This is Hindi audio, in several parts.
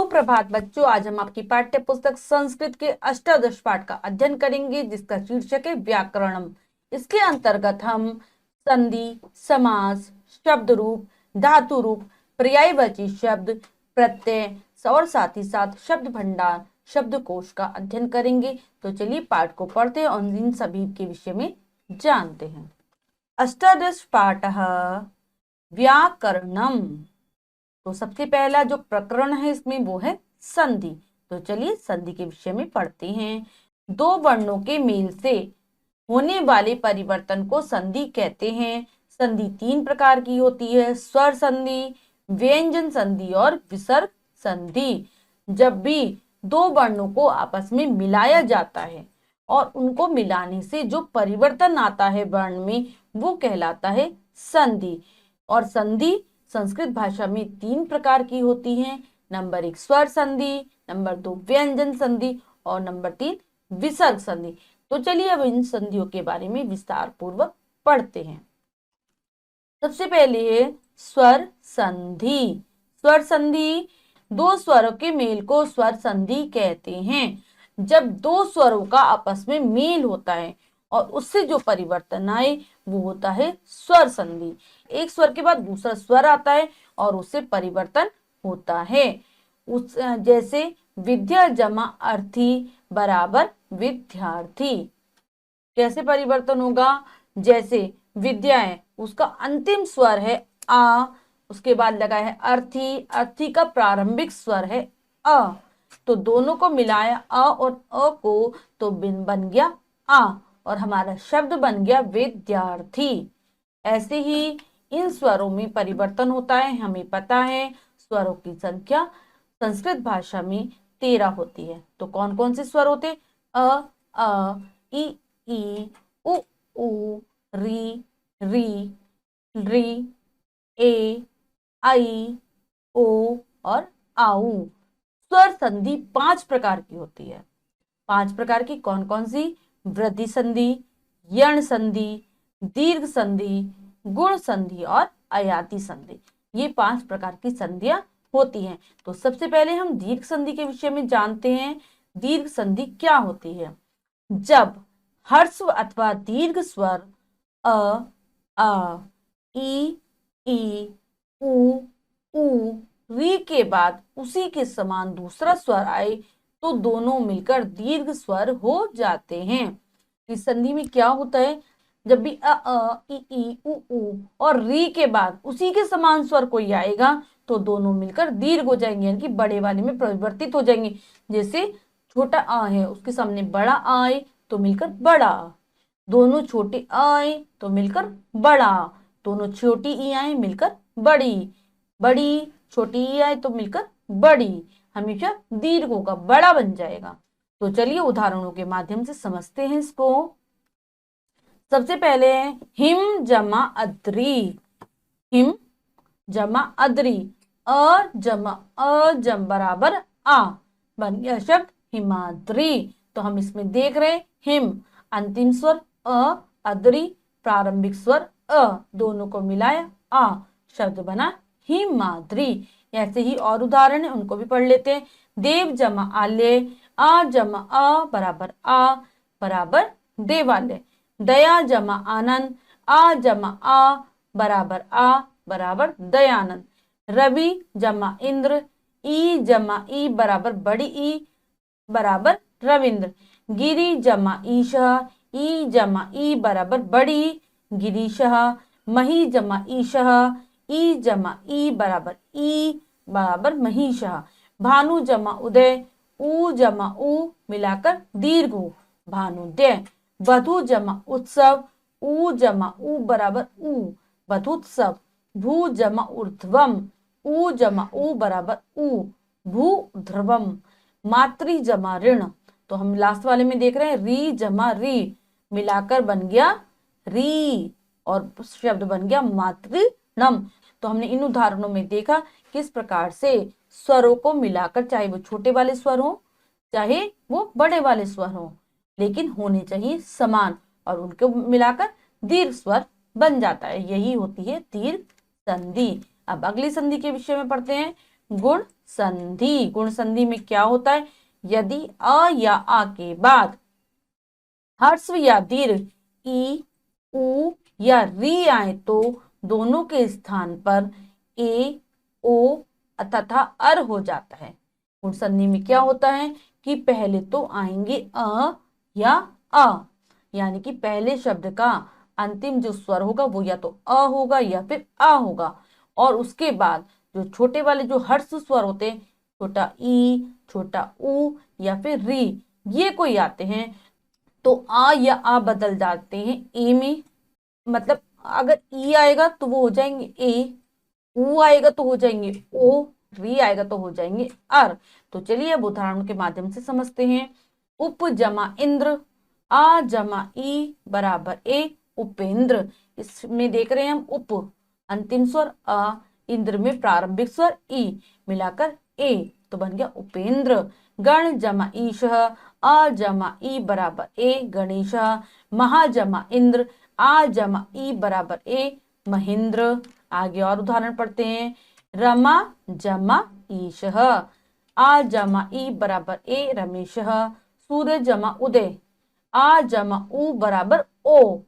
सुप्रभात बच्चों, आज हम आपकी पाठ्य पुस्तक संस्कृत के अष्टादश पाठ का अध्ययन करेंगे, जिसका शीर्षक है व्याकरणम। इसके अंतर्गत हम संधि, समास, शब्द रूप, धातु रूप, पर्यायवाची शब्द, प्रत्यय और साथ ही साथ शब्द भंडार, शब्दकोश का अध्ययन करेंगे। तो चलिए पाठ को पढ़ते हैं और इन सभी के विषय में जानते हैं। अष्टादश पाठः व्याकरणम। तो सबसे पहला जो प्रकरण है इसमें वो है संधि। तो चलिए संधि के विषय में पढ़ते हैं। दो वर्णों के मेल से होने वाले परिवर्तन को संधि कहते हैं। संधि तीन प्रकार की होती है: स्वर संधि, व्यंजन संधि और विसर्ग संधि। जब भी दो वर्णों को आपस में मिलाया जाता है और उनको मिलाने से जो परिवर्तन आता है वर्ण में, वो कहलाता है संधि। और संधि संस्कृत भाषा में तीन प्रकार की होती हैं। नंबर 1 स्वर संधि, नंबर 2 व्यंजन संधि और नंबर 3 विसर्ग संधि। तो चलिए अब इन संधियों के बारे में विस्तार पूर्वक पढ़ते हैं। सबसे पहले है स्वर संधि। स्वर संधि दो स्वरों के मेल को स्वर संधि कहते हैं। जब दो स्वरों का आपस में मेल होता है और उससे जो परिवर्तन आए वो होता है स्वर संधि। एक स्वर के बाद दूसरा स्वर आता है और उससे परिवर्तन होता है। उस जैसे विद्या जमा अर्थी बराबर विद्यार्थी। कैसे परिवर्तन होगा? जैसे विद्या है, उसका अंतिम स्वर है आ, उसके बाद लगा है अर्थी, अर्थी का प्रारंभिक स्वर है अ। तो दोनों को मिलाया अ और अ को, तो बन गया आ और हमारा शब्द बन गया विद्यार्थी। ऐसे ही इन स्वरों में परिवर्तन होता है। हमें पता है स्वरों की संख्या संस्कृत भाषा में 13 होती है। तो कौन कौन से स्वर होते? अ, ई, उ, री, री, ए, आई, ओ और आऊ। स्वर संधि 5 प्रकार की होती है। 5 प्रकार की कौन कौन सी? वृद्धि संधि, यण संधि, दीर्घ संधि, गुण संधि और अयाति संधि। ये 5 प्रकार की संधियां होती हैं। तो सबसे पहले हम दीर्घ संधि के विषय में जानते हैं। दीर्घ संधि क्या होती है? जब ह्रस्व अथवा दीर्घ स्वर अ, ई, उ, री के बाद उसी के समान दूसरा स्वर आए तो दोनों मिलकर दीर्घ स्वर हो जाते हैं। इस संधि में क्या होता है? जब भी ई, उ और री के बाद उसी के समान स्वर कोई आएगा तो दोनों मिलकर दीर्घ हो जाएंगे, यानी कि बड़े वाले में परिवर्तित हो जाएंगे। जैसे छोटा आ है, उसके सामने बड़ा आए तो मिलकर बड़ा। दोनों छोटे आए तो मिलकर बड़ा। दोनों छोटी ई आए मिलकर बड़ी। बड़ी छोटी ई आए तो मिलकर बड़ी। हमेशा दीर्घ होगा, बड़ा बन जाएगा। तो चलिए उदाहरणों के माध्यम से समझते हैं इसको। सबसे पहले हिम जमा अद्री। हिम जमा अद्री, जम बराबर आ, बन गया शब्द हिमाद्री। तो हम इसमें देख रहे हैं हिम अंतिम स्वर अ, अद्री प्रारंभिक स्वर अ, दोनों को मिलाया आ, शब्द बना हिमाद्री। ऐसे ही और उदाहरण है, उनको भी पढ़ लेते हैं। देव जमा आल्य, आ जमा अ बराबर देवालय। दया जमा आनंद, आ जमा आ बराबर दयानंद। रवि जमा इंद्र, ई जमा ई बराबर बड़ी ई बराबर रविंद्र। गिरी जमा ईशा, ई जमा ई बराबर बड़ी गिरीशः। मही जमा ईशः, ई जमा ई बराबर महिषः। भानु जमा उदय, ऊ जमा ऊ मिलाकर दीर्घ भानुदय। वधु जमा उत्सव, ऊ जमा ऊ बराबर ऊ वधुत्सव। भू जमा ऊर्ध्वम, ऊ जमा ऊ बराबर ऊ भूध्रुवम। मातृ जमा ऋण, तो हम लास्ट वाले में देख रहे हैं री जमा री मिलाकर बन गया री और शब्द बन गया मातृणम। तो हमने इन उदाहरणों में देखा किस प्रकार से स्वरों को मिलाकर, चाहे वो छोटे वाले स्वर हो चाहे वो बड़े वाले स्वर हो, लेकिन होने चाहिए समान, और उनको मिलाकर दीर्घ स्वर बन जाता है। यही होती है दीर्घ संधि। अब अगली संधि के विषय में पढ़ते हैं, गुण संधि। गुण संधि में क्या होता है, यदि अ या आ के बाद ह्रस्व या दीर्घ ई, उ या री आए तो दोनों के स्थान पर ए, ओ तथा अर हो जाता है। गुण संधि में क्या होता है कि पहले तो आएंगे अ या आ, यानी कि पहले शब्द का अंतिम जो स्वर होगा वो या तो अ होगा या फिर आ होगा, और उसके बाद जो छोटे वाले जो हर्ष स्वर होते हैं, छोटा ई, छोटा उ या फिर री, ये कोई आते हैं तो आ या आ बदल जाते हैं ए में। मतलब अगर ई आएगा तो वो हो जाएंगे ए, उ आएगा तो हो जाएंगे ओ, री आएगा तो हो जाएंगे अर। तो चलिए अब उदाहरण के माध्यम से समझते हैं। उप जमा इंद्र, आ जमा ई बराबर ए, उपेंद्र। इसमें देख रहे हैं हम उप अंतिम स्वर अ, इंद्र में प्रारंभिक स्वर ई, मिलाकर ए, तो बन गया उपेंद्र। गण जमा ईश, आ जमा ई बराबर ए, गणेश। महा जमा इंद्र, आ जमा ई बराबर ए, महेंद्र। आगे और उदाहरण पढ़ते हैं। रमा जमा ईश, आ जमा ई बराबर ए, रमेश। सूर्य जमा उदय, आ जमा उ बराबर ओ,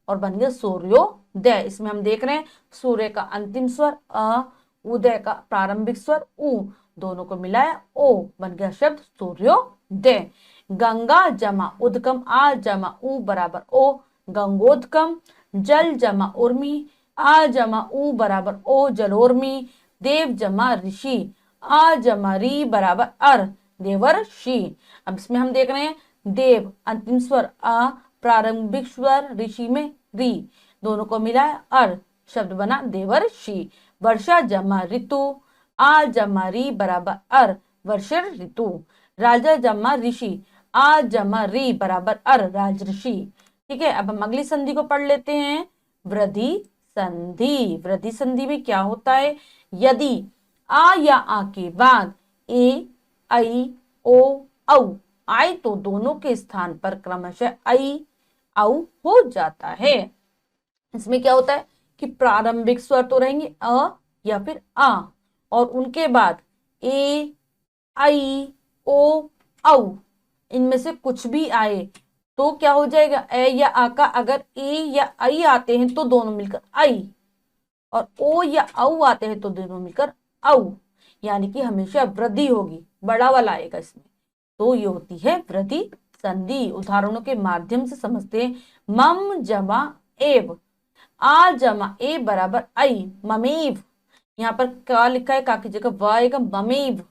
और बन गया सूर्योदय। इसमें हम देख रहे हैं सूर्य का अंतिम स्वर अ, उदय का प्रारंभिक स्वर उ, दोनों को मिलाया ओ, बन गया शब्द सूर्योदय। गंगा जमा उदकम, आ जमा उ बराबर ओ, गंगोदकम। जल जमा उर्मी, आ जमा उ बराबर ओ, जलोर्मी। देव जमा ऋषि, आ जमा री बराबर अर, देवर्षि। अब इसमें हम देख रहे हैं देव अंतिम स्वर आ, प्रारंभिक स्वर ऋषि में री, दोनों को मिलाया अर, शब्द बना देवर्षि। वर्षा जमा ऋतु, आ जमा री बराबर अर, वर्षर ऋतु। राजा जमा ऋषि, आ जमा री बराबर अर, राजऋषि। ठीक है, अब हम अगली संधि को पढ़ लेते हैं। वृद्धि संधि। वृद्धि संधि में क्या होता है, यदि आ या आ के बाद ए, ऐ, ओ, औ आए तो दोनों के स्थान पर क्रमशः ऐ, औ हो जाता है। इसमें क्या होता है कि प्रारंभिक स्वर तो रहेंगे अ या फिर आ, और उनके बाद ए, ऐ, ओ, औ, इनमें से कुछ भी आए तो क्या हो जाएगा, ए या आ का अगर ए या ऐ आते हैं तो दोनों मिलकर ऐ, और ओ या औ आते हैं तो दोनों मिलकर औ, यानी कि हमेशा वृद्धि होगी, बड़ा वाला आएगा इसमें, तो ये होती है वृद्धि संधि। उदाहरणों के माध्यम से समझते हैं। मम जमा एव, आ जमा ए बराबर ऐ, ममेव। यहाँ पर क्या लिखा है, का की जगह व आएगा, ममेव।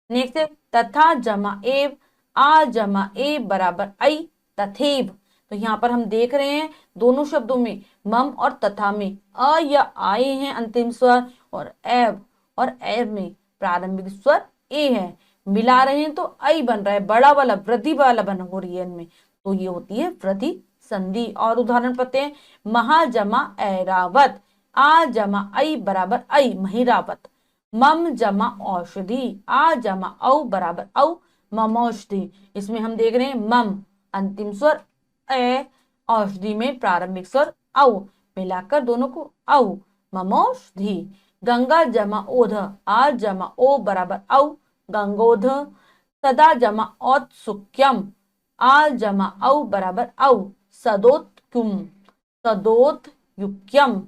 नेक्स्ट है तथा जमा एव, आ जमा ए बराबर ऐ, तथेव। तो यहाँ पर हम देख रहे हैं दोनों शब्दों में मम और तथा में अ या आए हैं अंतिम स्वर, और एव में प्रारंभिक स्वर ए है, मिला रहे हैं तो ऐ बन रहा है, बड़ा वाला वृद्धि वाला बन हो रही है इनमें, तो ये होती है वृद्धि संधि। और उदाहरण पढ़ते हैं। महा जमा ऐरावत, आ जमा ऐ बराबर ऐ, महिरावत। मम जमा औषधि, आ जमा औ बराबर औ, ममौषधि। इसमें हम देख रहे हैं मम अंतिम स्वर ए, औषधि में प्रारंभिक स्वर औ, मिलाकर दोनों को औ, ममौषधि। गंगा जमा ओध, आ जमा ओ बराबर औ, गंगोध। सदा जमा औत्सुक्यम, आ जमा औ बराबर औ, सदोत्कुम, सदोतयुक्यम।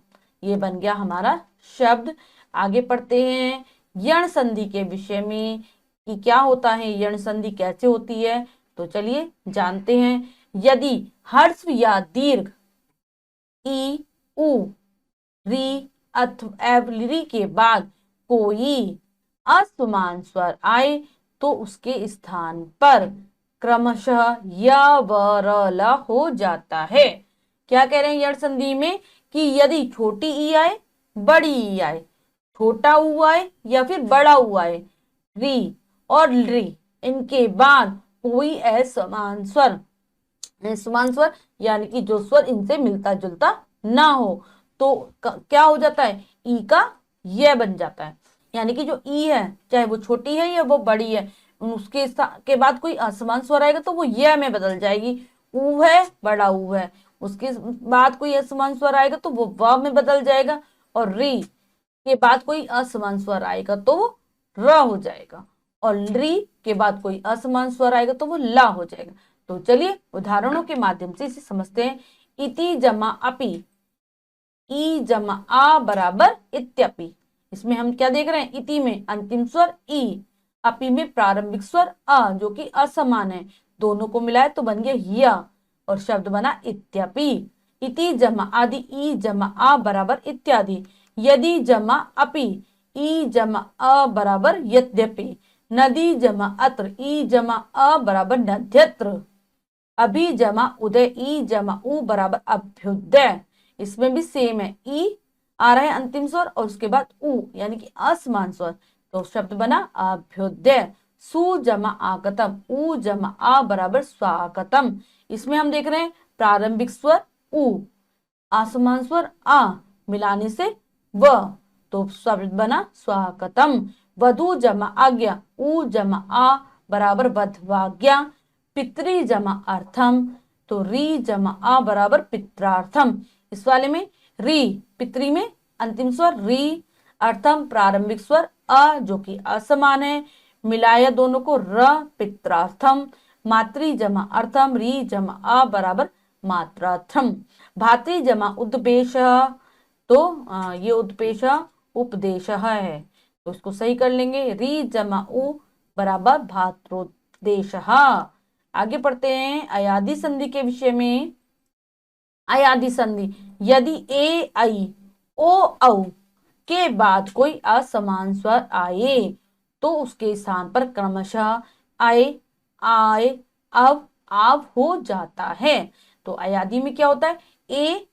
ये बन गया हमारा शब्द। आगे पढ़ते हैं यण संधि के विषय में कि क्या होता है, यण संधि कैसे होती है, तो चलिए जानते हैं। यदि ह्रस्व या दीर्घ ई, उ, री अथवा री के बाद कोई असमान स्वर आए तो उसके स्थान पर क्रमशः य, व, र, ल हो जाता है। क्या कह रहे हैं यण संधि में कि यदि छोटी ई आए, बड़ी ई आए, छोटा ऊ आए या फिर बड़ा ऊ आए, री और री, इनके बाद कोई असमान स्वर, समान स्वर यानी कि जो स्वर इनसे मिलता जुलता ना हो, तो क्या हो जाता है, ई का य बन जाता है। यानी कि जो ई है चाहे वो छोटी है या वो बड़ी है, उसके के बाद कोई असमान स्वर आएगा तो वो य में बदल जाएगी। ऊ है, बड़ा ऊ है, उसके बाद कोई असमान स्वर आएगा तो वो व में बदल जाएगा, और री के बाद कोई असमान स्वर आएगा तो वो र हो जाएगा। और री के बाद कोई असमान स्वर आएगा तो वो ला हो जाएगा। तो चलिए उदाहरणों के माध्यम से इसे समझते हैं। इति जमा अपि, ई जमा आ बराबर इत्यपि। इसमें हम क्या देख रहे हैं, इति में अंतिम स्वर ई, अपि में प्रारंभिक स्वर अ जो कि असमान है, दोनों को मिलाए तो बन गया या, और शब्द बना इत्यपि। इति जमा आदि, ई जमा आ बराबर इत्यादि। यदि जमा अपि, ई जमा अ बराबर यद्यपि। नदी जमा अत्र, ई जमा अ बराबर नद्यत्र। अभी जमा उदय, ई जमा उ बराबर अभ्युदय। इसमें भी सेम है, ई आ रहा है अंतिम स्वर और उसके बाद उ यानी कि असमान स्वर, तो शब्द बना अभ्युदय। सु जमा आगतम, उ जमा आ बराबर स्वागतम। इसमें हम देख रहे हैं प्रारंभिक स्वर उ, आसमान स्वर आ मिलाने से व, तो शब्द बना स्वागतम। वधु जमा आज्ञा, उ जमा आ बराबर वधवाज्ञा। पितरी जमा अर्थम, तो री जमा आ बराबर पित्रार्थम। इस वाले में री पितरी में अंतिम स्वर री, अर्थम प्रारंभिक स्वर अ जो कि असमान है, मिलाया दोनों को र पित्रार्थम। मातृ जमा अर्थम, री जमा आ बराबर मात्रार्थम। भातृ जमा उद्देश, तो ये उद्देश उपदेश है, तो इसको सही कर लेंगे। री जमा उ बराबर भात्रोपदेश। आगे पढ़ते हैं अयादि संधि के विषय में। अयादि संधि, यदि ए आई ओ औ के बाद कोई असमान स्वर आए तो उसके स्थान पर क्रमशः आए, आए, अब, आव हो जाता है। तो अयादि में क्या होता है, ए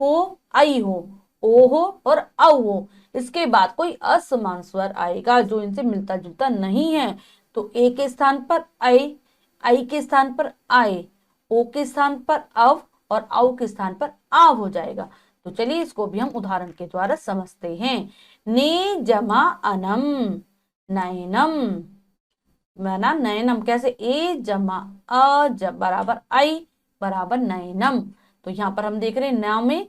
हो, आई हो, ओ हो और औ हो, इसके बाद कोई असमान स्वर आएगा जो इनसे मिलता जुलता नहीं है, तो ए के स्थान पर आई के स्थान पर आए, ओ के स्थान पर अव और औ के स्थान पर आव हो जाएगा। तो चलिए इसको भी हम उदाहरण के द्वारा समझते हैं। ने जमा अनम, नयनम, ना नयनम कैसे, ए जमा अ बराबर आई बराबर नयनम। तो यहाँ पर हम देख रहे हैं न में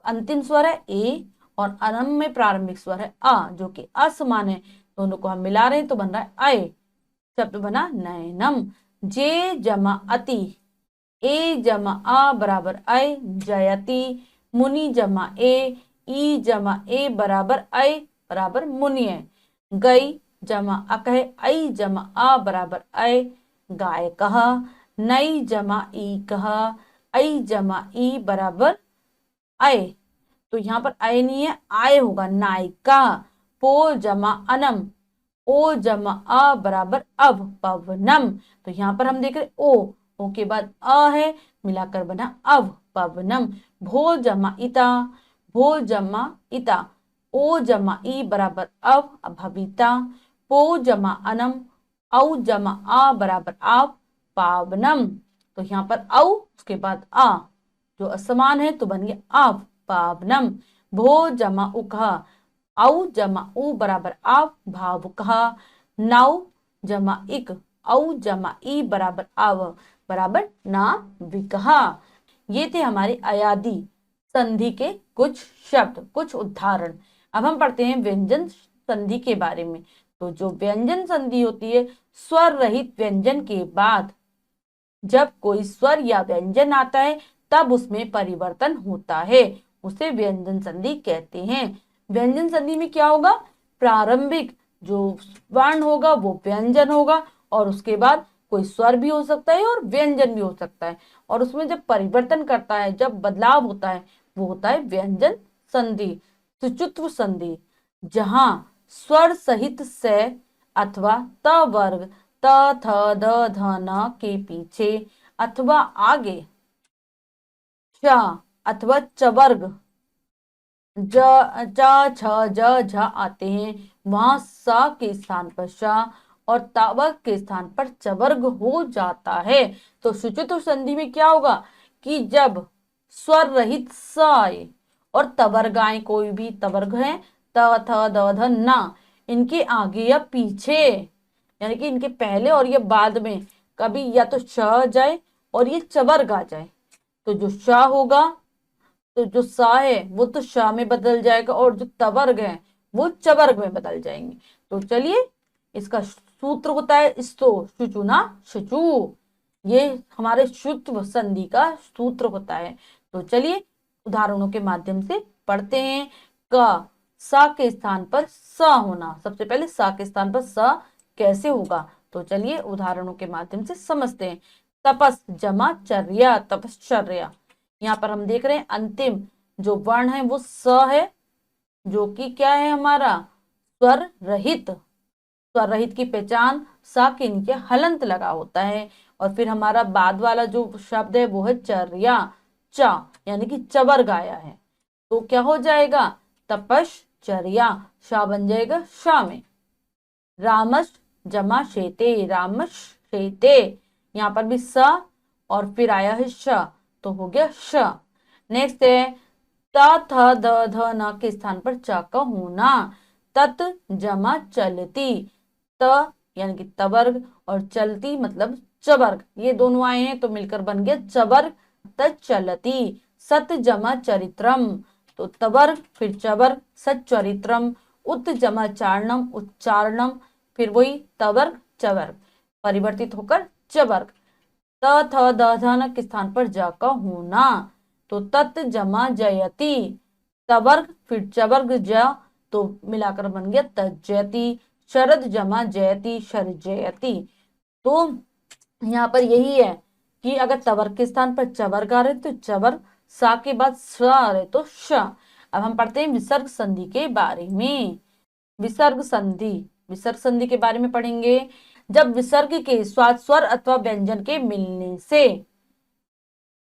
अंतिम स्वर है ए और अनम में प्रारंभिक स्वर है अ जो कि असमान है, दोनों को हम मिला रहे हैं तो बन रहा है आए, शब्द बना नयनम। जे जमा अति, ए जमा आ बराबर आय जयति। मुनि जमा ए, ई जमा ए बराबर आय बराबर मुनिय। गई जमा अकह, आई जमा आ बराबर आय गायकः। नई जमा ई कह, आई जमा ई बराबर आय, तो यहाँ पर आय नहीं है आय होगा नायिका। पो जमा अनम, ओ जमा अ बराबर अब पवनम। तो यहाँ पर हम देख रहे ओ के बाद अ है, मिलाकर बना अब पवनम। भो जमा इता, भो जमा इता, ओ जमा ई बराबर अब भविता। पो जमा अनम, औ जमा आ बराबर आप पावनम। तो यहाँ पर औ उसके बाद आ जो असमान है तो बन गया आप पावनम। भो जमा उकहा, औ जमा उ बराबर आव भावुकः। नौ जमा इक, औ जमा ई बराबर आव बराबर नाविकः। ये थे हमारे अयादि संधि के कुछ शब्द, कुछ उदाहरण। अब हम पढ़ते हैं व्यंजन संधि के बारे में। तो जो व्यंजन संधि होती है, स्वर रहित व्यंजन के बाद जब कोई स्वर या व्यंजन आता है तब उसमें परिवर्तन होता है, उसे व्यंजन संधि कहते हैं। व्यंजन संधि में क्या होगा, प्रारंभिक जो वर्ण होगा वो व्यंजन होगा और उसके बाद कोई स्वर भी हो सकता है और व्यंजन भी हो सकता है, और उसमें जब परिवर्तन करता है, जब बदलाव होता है, वो होता है व्यंजन संधि। सुचुत्व संधि, जहां स्वर सहित से अथवा त वर्ग त थ द ध न के पीछे अथवा आगे च अथवा चवर्ग ज च छ ज झ आते हैं, वहां स के स्थान पर श और तावर्ग के स्थान पर चवर्ग हो जाता है। तो सुचुत्व संधि में क्या होगा कि जब स्वर रहित स आए और तवर्ग आए, कोई भी तवर्ग है त थ द ध न, इनके आगे या पीछे यानी कि इनके पहले और ये बाद में कभी या तो श जाए और ये चवर्ग आ जाए, तो जो श होगा तो जो सा है वो तो शा में बदल जाएगा और जो तवर्ग है वो चवर्ग में बदल जाएंगे। तो चलिए इसका सूत्र होता है स्तो, शुचु ना शुचु, ये हमारे शुत्व संधि का सूत्र होता है। तो चलिए उदाहरणों के माध्यम से पढ़ते हैं। क सा के स्थान पर स होना, सबसे पहले सा के स्थान पर स कैसे होगा, तो चलिए उदाहरणों के माध्यम से समझते हैं। तपस जमा चर्या, तपश्चर्या। यहाँ पर हम देख रहे हैं अंतिम जो वर्ण है वो स है, जो कि क्या है हमारा स्वर रहित। स्वर रहित की पहचान सा के नीचे हलंत लगा होता है। और फिर हमारा बाद वाला जो शब्द है वो है चर्या, चा यानी कि चबर गाया है, तो क्या हो जाएगा तपश्चर्या, शा बन जाएगा शा में। रामस जमा शेते, रामस शेते, यहाँ पर भी स और फिर आया है श, तो हो गया श। नेक्स्ट है त थ द ध न के स्थान पर च का होना, तत जमा चलती, त यानी कि तवर्ग और चलती मतलब चवर्ग, ये दोनों आए हैं तो मिलकर बन गया चवर्ग, तचलती। सत जमा चरित्रम, तो तवर्ग फिर चवर्ग सच्चरित्रम, उत जमा चारणम उच्चारणम, फिर वही तवर्ग चवर्ग परिवर्तित होकर चवर्ग। त थ द ध न के स्थान पर ज का होना, तो तत् जमा जयति, तवर्ग फिर चवर्ग ज, तो मिलाकर बन गया तज्जयति। शरद जमा जयति, शरजयति। तो यहाँ पर यही है कि अगर तवर्ग के स्थान पर चवर्ग आ रहे तो चवर्ग, सा के बाद स आ रहे तो श। अब हम पढ़ते हैं विसर्ग संधि के बारे में। विसर्ग संधि, विसर्ग संधि के बारे में पढ़ेंगे। जब विसर्ग के स्वाद स्वर अथवा व्यंजन के मिलने से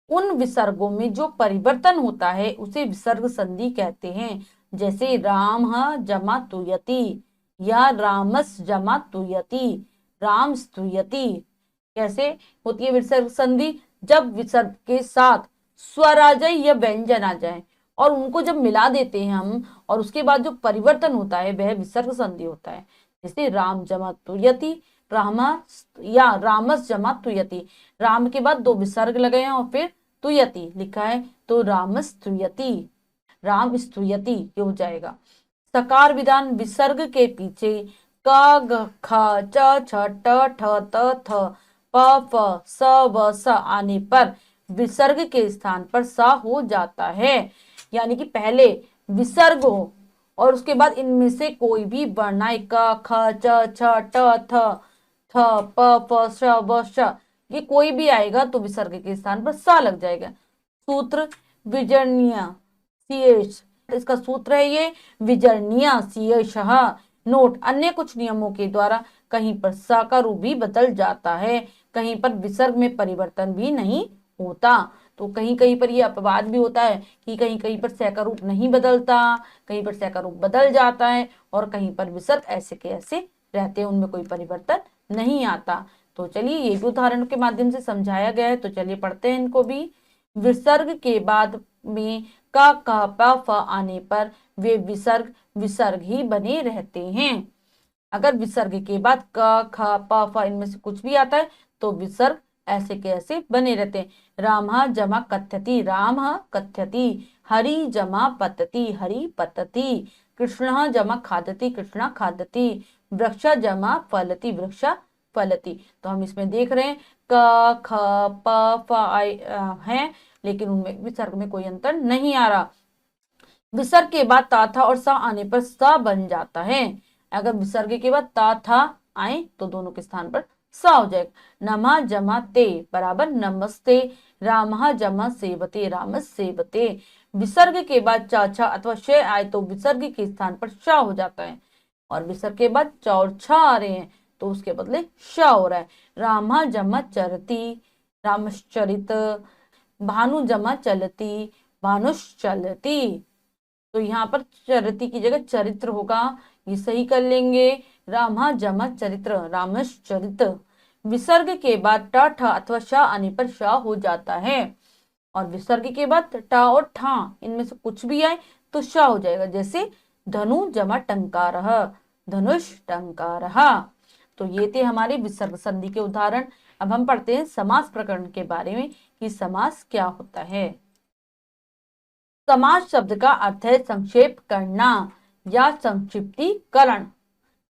उन विसर्गों में जो परिवर्तन होता है उसे विसर्ग संधि कहते हैं। जैसे राम जमा तुयति या रामस जमा तुयति, राम स्तुयति। कैसे होती है विसर्ग संधि, जब विसर्ग के साथ स्वर आ जाए या व्यंजन आ जाए और उनको जब मिला देते हैं हम और उसके बाद जो परिवर्तन होता है वह विसर्ग संधि होता है। जैसे राम जमा तुयति, रामा या रामस जमा तुयति, राम के बाद दो विसर्ग लगे हैं और फिर तुयति लिखा है तो रामस तुयति, राम स्तुयति ये हो जाएगा। सकार विधान विसर्ग के पीछे क ग ख च छ ट ठ त थ प फ स व स आने पर विसर्ग के स्थान पर सा हो जाता है। यानी कि पहले विसर्ग हो और उसके बाद इनमें से कोई भी वर्ण आए, क ख च छ ट थ थ प फ श व श, ये कोई भी आएगा तो विसर्ग के स्थान पर सा लग जाएगा। सूत्र विजरणीय शेष, इसका सूत्र है ये विजरणीय शेष। नोट, अन्य कुछ नियमों के द्वारा कहीं पर सा का रूप भी बदल जाता है, कहीं पर विसर्ग में परिवर्तन भी नहीं होता। तो कहीं कहीं पर ये अपवाद भी होता है कि कहीं कहीं पर स का रूप नहीं बदलता, कहीं पर स का रूप बदल जाता है और कहीं पर विसर्ग ऐसे के ऐसे रहते हैं, उनमें कोई परिवर्तन नहीं आता। तो चलिए ये भी उदाहरण के माध्यम से समझाया गया है, तो चलिए पढ़ते हैं इनको भी। विसर्ग के बाद में का प फ आने पर वे विसर्ग विसर्ग ही बने रहते हैं। अगर विसर्ग के बाद क ख प फ इनमें से कुछ भी आता है तो विसर्ग ऐसे के ऐसे बने रहते हैं। राम जमा कथ्यति, राम कथ्यति। हरि जमा पतति, हरि पतति। कृष्ण जमा खादति, कृष्णा खादति। वृक्ष जमा फलति, वृक्ष फलति। तो हम इसमें देख रहे हैं क ख प फ है, लेकिन उनमें विसर्ग में कोई अंतर नहीं आ रहा। विसर्ग के बाद ता था और सा आने पर सा बन जाता है। अगर विसर्ग के बाद ता था आए तो दोनों के स्थान पर सा हो जाएगा। नमा जमा ते बराबर नमस्ते, राम जमा सेवते, राम सेवते। विसर्ग के बाद चा छा अथवा श आए तो विसर्ग के स्थान पर शा हो जाता है, और विसर्ग के बाद च और छ आ रहे हैं तो उसके बदले श हो रहा है। रामा जमा चरती, रामश्चरित। भानु जमा चलती, भानुश्चलती। तो यहाँ पर चरती की जगह चरित्र होगा, ये सही कर लेंगे। रामा जमा चरित्र, रामश्चरित। विसर्ग के बाद ट ठ अथवा श आने पर श हो जाता है, और विसर्ग के बाद ट और ठा इनमें से कुछ भी आए तो श हो जाएगा। जैसे धनु जमा टंकारः, धनुष टंकारः। तो ये थे हमारे विसर्ग संधि के उदाहरण। अब हम पढ़ते हैं समास प्रकरण के बारे में कि समास क्या होता है। समास शब्द का अर्थ है संक्षेप करना या संक्षिप्तीकरण।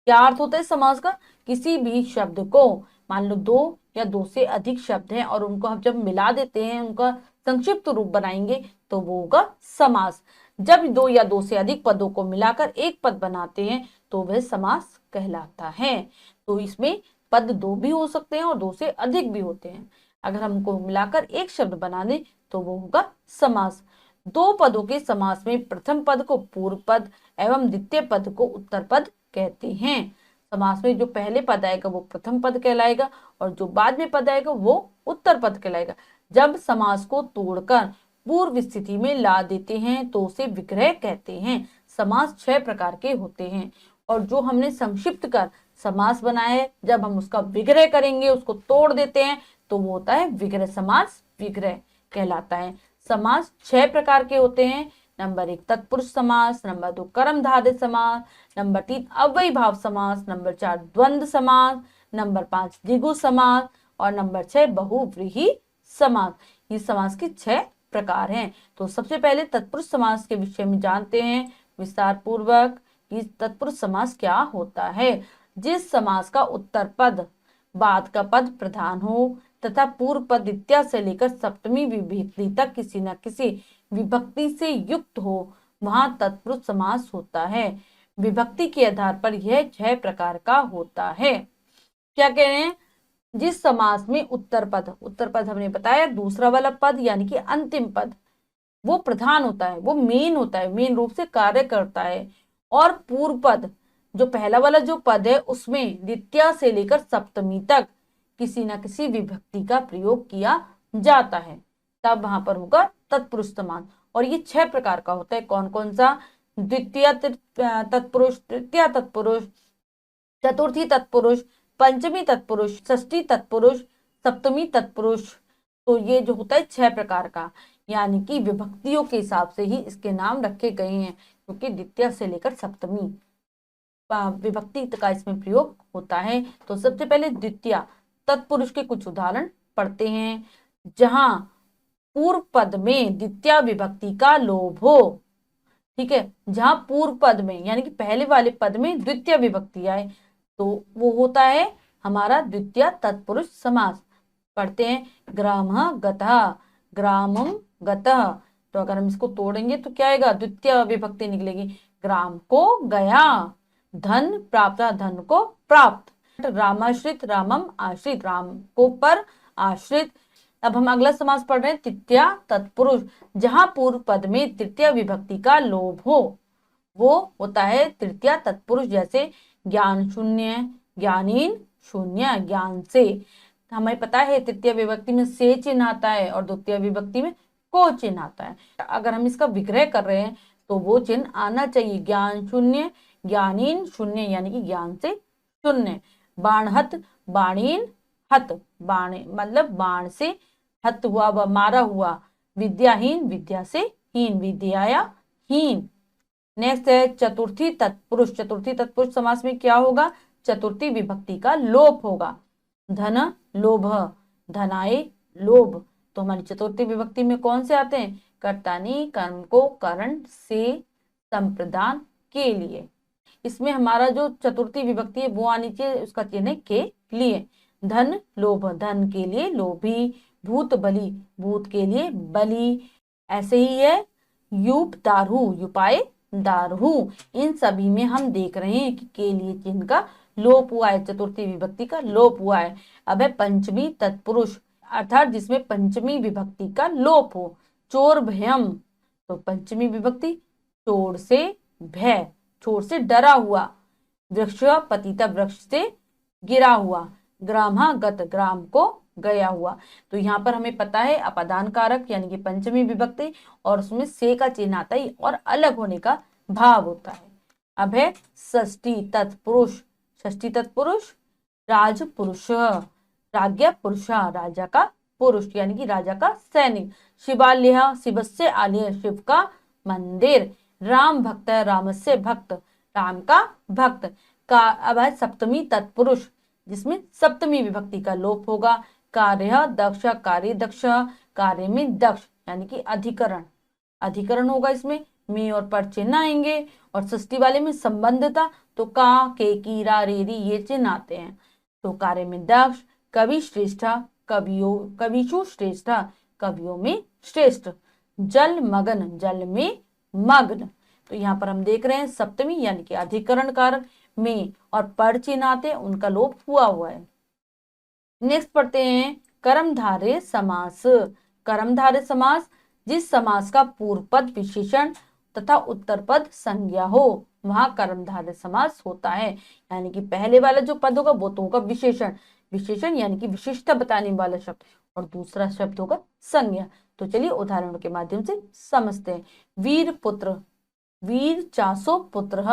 क्या अर्थ होता है समास का किसी भी शब्द को, मान लो दो या दो से अधिक शब्द हैं और उनको हम जब मिला देते हैं, उनका संक्षिप्त रूप बनाएंगे तो वो होगा समास। जब दो या दो से अधिक पदों को मिलाकर एक पद बनाते हैं तो वह समास कहलाता है। तो इसमें पद दो भी हो सकते हैं और दो से अधिक भी होते हैं। अगर हमको मिलाकर एक शब्द बना दें तो वो होगा समास। दो पदों के समास में प्रथम पद को पूर्व पद एवं द्वितीय पद को उत्तर पद कहते हैं। समास में जो पहले पद आएगा वो प्रथम पद कहलाएगा और जो बाद में पद आएगा वो उत्तर पद कहलाएगा। जब समास को तोड़कर पूर्व स्थिति में ला देते हैं तो उसे विग्रह कहते हैं। समास 6 प्रकार के होते हैं और जो हमने संक्षिप्त कर समास बनाया है, जब हम उसका विग्रह करेंगे, उसको तोड़ देते हैं तो वो होता है विग्रह समास, विग्रह कहलाता है। समास 6 प्रकार के होते हैं। नंबर 1 तत्पुरुष समास, नंबर 2 कर्मधारय समास, नंबर 3 अव्ययीभाव समास, नंबर 4 द्वंद्व समास, नंबर 5 द्विगु समास और नंबर 6 बहुव्रीहि समास। ये समास के 6 प्रकार हैं। तो सबसे पहले तत्पुरुष समास के विषय में जानते हैं विस्तार पूर्वक कि तत्पुरुष समास क्या होता है। जिस समास का उत्तर पद बाद का पद प्रधान हो तथा पूर्व पद द्वितीय से लेकर सप्तमी विभक्ति तक किसी न किसी विभक्ति से युक्त हो, वहां तत्पुरुष समास होता है। विभक्ति के आधार पर यह 6 प्रकार का होता है। क्या कह रहे हैं? जिस समास में उत्तर पद हमने बताया दूसरा वाला पद यानी कि अंतिम पद वो प्रधान होता है, वो मेन होता है, मेन रूप से कार्य करता है। और पूर्व पद जो पहला वाला जो पद है उसमें द्वितीय से लेकर सप्तमी तक किसी न किसी विभक्ति का प्रयोग किया जाता है, तब वहां पर होगा तत्पुरुष समास। और ये 6 प्रकार का होता है। कौन कौन सा? द्वितीय तत्पुरुष, तृतीय तत्पुरुष, चतुर्थी तत्पुरुष, पंचमी तत्पुरुष, षष्ठी तत्पुरुष, सप्तमी तत्पुरुष। तो ये जो होता है 6 प्रकार का, यानी कि विभक्तियों के हिसाब से ही इसके नाम रखे गए हैं, क्योंकि द्वितीय से लेकर सप्तमी विभक्ति का इसमें प्रयोग होता है। तो सबसे पहले द्वितीय तत्पुरुष के कुछ उदाहरण पढ़ते हैं। जहां पूर्व पद में द्वितीय विभक्ति का लोभ हो, ठीक है, जहां पूर्व पद में यानी कि पहले वाले पद में द्वितीय विभक्ति आए तो वो होता है हमारा द्वितीय तत्पुरुष समास। पढ़ते हैं ग्रामः गतः, ग्रामं गतः। तो अगर हम इसको तोड़ेंगे तो क्या आएगा? द्वितीय विभक्ति निकलेगी। ग्राम को गया, धन प्राप्त, धन को प्राप्त, रामाश्रित, रामम आश्रित, राम को पर आश्रित। अब हम अगला समास पढ़ रहे हैं तृतीय तत्पुरुष। जहां पूर्व पद में तृतीय विभक्ति का लोभ हो वो होता है तृतीय तत्पुरुष। जैसे ज्ञान शून्य, ज्ञानीन शून्य, ज्ञान से। हमें पता है तृतीय विभक्ति में से चिन्ह आता है और द्वितीय विभक्ति में को चिन्ह आता है। अगर हम इसका विग्रह कर रहे हैं तो वो चिन्ह आना चाहिए। ज्ञान शून्य, ज्ञानीन शून्य यानी कि ज्ञान से शून्य। बाणहत, बाणीन हत, बाण मतलब बाण से हत हुआ व मारा हुआ। विद्याहीन, विद्या से हीन, विद्याया हीन। नेक्स्ट है चतुर्थी तत्पुरुष। चतुर्थी तत्पुरुष समास में क्या होगा? चतुर्थी विभक्ति का लोप होगा। धन लोभ, धनाय लोभ। तो हमारी चतुर्थी विभक्ति में कौन से आते हैं? कर्तानी, कर्म को कारण से संप्रदान के लिए। इसमें हमारा जो चतुर्थी विभक्ति है वो आनी चाहिए, उसका चिन्ह है के लिए। धन लोभ, धन के लिए लोभी। भूत बलि, भूत के लिए बलि। ऐसे ही है यूप दारहु, युपाए दारहु। इन सभी में हम देख रहे हैं कि के लिए चिन्ह का लोप हुआ है, चतुर्थी विभक्ति का लोप हुआ है। अब है पंचमी तत्पुरुष, अर्थात जिसमें पंचमी विभक्ति का लोप हो। चोर भयम, तो पंचमी विभक्ति चोर से भय, चोर से डरा हुआ। वृक्ष पतिता, वृक्ष से गिरा हुआ। ग्रामः गत, ग्राम को गया हुआ। तो यहाँ पर हमें पता है अपादान कारक यानी कि पंचमी विभक्ति और उसमें से का चिन्ह आता है और अलग होने का भाव होता है। अब है षष्ठी तत्पुरुष। षष्ठी तत्पुरुष राजपुरुष, राज्ञ पुरुष, राजा का पुरुष यानी कि राजा का सैनिक। शिवालय, शिवस्य आलय, शिव का मंदिर। राम भक्त, रामस्य भक्त, राम का भक्त का। अब है सप्तमी तत्पुरुष जिसमें सप्तमी विभक्ति का लोप होगा। कार्य दक्ष, कार्य दक्ष, कार्य में दक्ष यानी कि अधिकरण, अधिकरण होगा। इसमें में और पर चिन्ह आएंगे। और षष्ठी वाले में संबंधता, तो तो का, के, की, रा, रे, री ये चिन्ह आते हैं। तो कार्य में दक्ष, कवि श्रेष्ठ, कविषु श्रेष्ठ, कवियों में श्रेष्ठ। जल मगन, जल में मग्न। तो यहाँ पर हम देख रहे हैं सप्तमी यानी कि अधिकरण कारक में और पर चिन्ह आते, उनका लोप हुआ है। नेक्स्ट पढ़ते हैं कर्मधारय समास। कर्मधारय समास जिस समास का पूर्व पद विशेषण तथा उत्तर पद संज्ञा हो वहां कर्मधारय समास होता है। यानी कि पहले वाला जो पद होगा वो तो होगा विशेषण, विशेषण यानी कि विशिष्टता बताने वाला शब्द, और दूसरा शब्द होगा संज्ञा। तो चलिए उदाहरणों के माध्यम से समझते हैं। वीर पुत्र, वीर चासो पुत्र,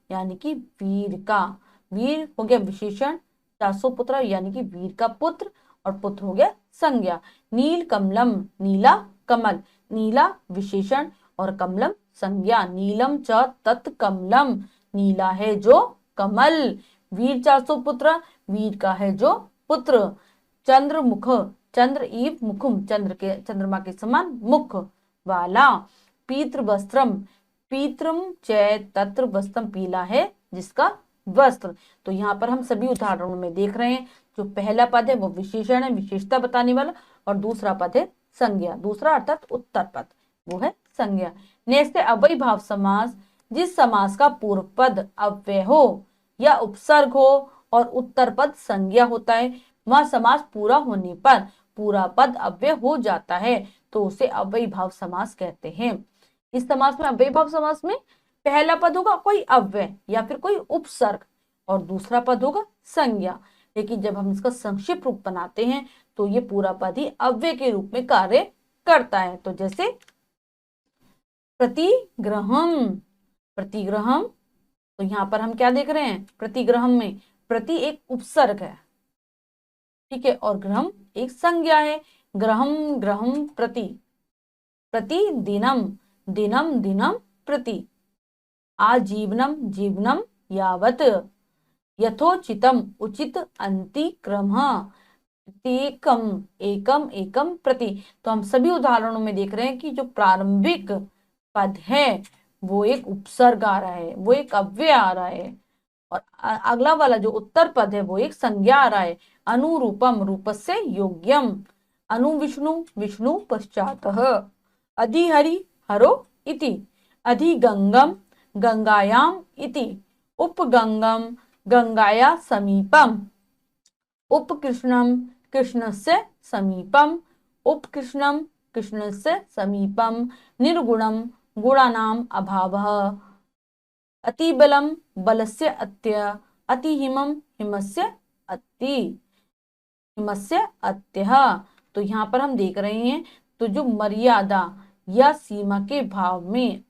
यानी कि वीर का, वीर हो गया विशेषण, चासो पुत्र यानी कि वीर का पुत्र, और पुत्र हो गया संज्ञा। नील कमलम, नीला कमल, नीला विशेषण और कमलम संज्ञा। नीलम च तत्कमलम, नीला है जो कमल। वीर चासो पुत्र, वीर का है जो पुत्र। चंद्रमुख, चंद्र इव मुखुम, चंद्रमा के समान मुख वाला। पीत्र वस्त्रम, पीत्रम च तत्र वस्त्रम, पीला है जिसका वस्त्र। तो यहाँ पर हम सभी उदाहरणों में देख रहे हैं जो पहला पद है वो विशेषण है, विशेषता बताने वाला, और दूसरा पद है संज्ञा, दूसरा अर्थात उत्तर पद वो है संज्ञा। नेक्स्ट है अव्ययी भाव समास। जिस समास का पूर्व पद अव्यय हो या उपसर्ग हो और उत्तर पद संज्ञा होता है, वह समास पूरा होने पर पूरा पद अव्यय हो जाता है, तो उसे अव्ययी भाव समास कहते हैं। इस समास में, अव्ययी भाव समास में पहला पद होगा कोई अव्यय या फिर कोई उपसर्ग और दूसरा पद होगा संज्ञा। लेकिन जब हम इसका संक्षिप्त रूप बनाते हैं तो ये पूरा पद ही अव्यय के रूप में कार्य करता है। तो जैसे प्रतिग्रहम, प्रतिग्रहम, तो यहाँ पर हम क्या देख रहे हैं, प्रतिग्रहम में प्रति एक उपसर्ग है, ठीक है, और ग्रहम एक संज्ञा है। ग्रहम ग्रहम प्रति, प्रतिदिनम, दिनम दिनम प्रति। आजीवनम जीवनम यावत। यथोचितम उचित अंतिक्रम, एकम एकम एकम प्रति। तो हम सभी उदाहरणों में देख रहे हैं कि जो प्रारंभिक पद है वो एक उपसर्ग आ रहा है, वो एक अव्यय आ रहा है, और अगला वाला जो उत्तर पद है वो एक संज्ञा आ रहा है। अनुरूपम रूपस्य योग्यम, अनु विष्णु विष्णु पश्चातः। अधिहरि हरो इति, अधिगंगम गंगायाम इति। उपगंगम गंगाया समीपम, उपकृष्णम कृष्णस्य समीपम, उपकृष्णम कृष्णस्य समीपम। निर्गुणम गुणानाम अभावः। अतिबलम बलस्य अत्य, अतिहिमम हिमस्य अति, हिमस्य अत्यः। तो यहाँ पर हम देख रहे हैं तो जो मर्यादा या सीमा के भाव में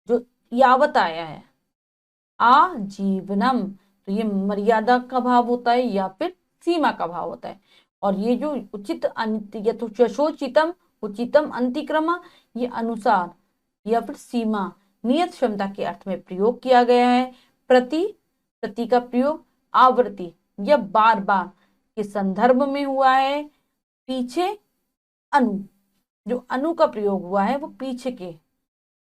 जो यावत आया है, आजीवनम, तो ये मर्यादा का भाव होता है या फिर सीमा का भाव होता है। और ये जो उचित यथोचितम, उचितम अंतिक्रम, ये अनुसार या फिर सीमा, नियत क्षमता के अर्थ में प्रयोग किया गया है। प्रति, प्रति का प्रयोग आवृत्ति या बार बार के संदर्भ में हुआ है। पीछे अनु, जो अनु का प्रयोग हुआ है वो पीछे के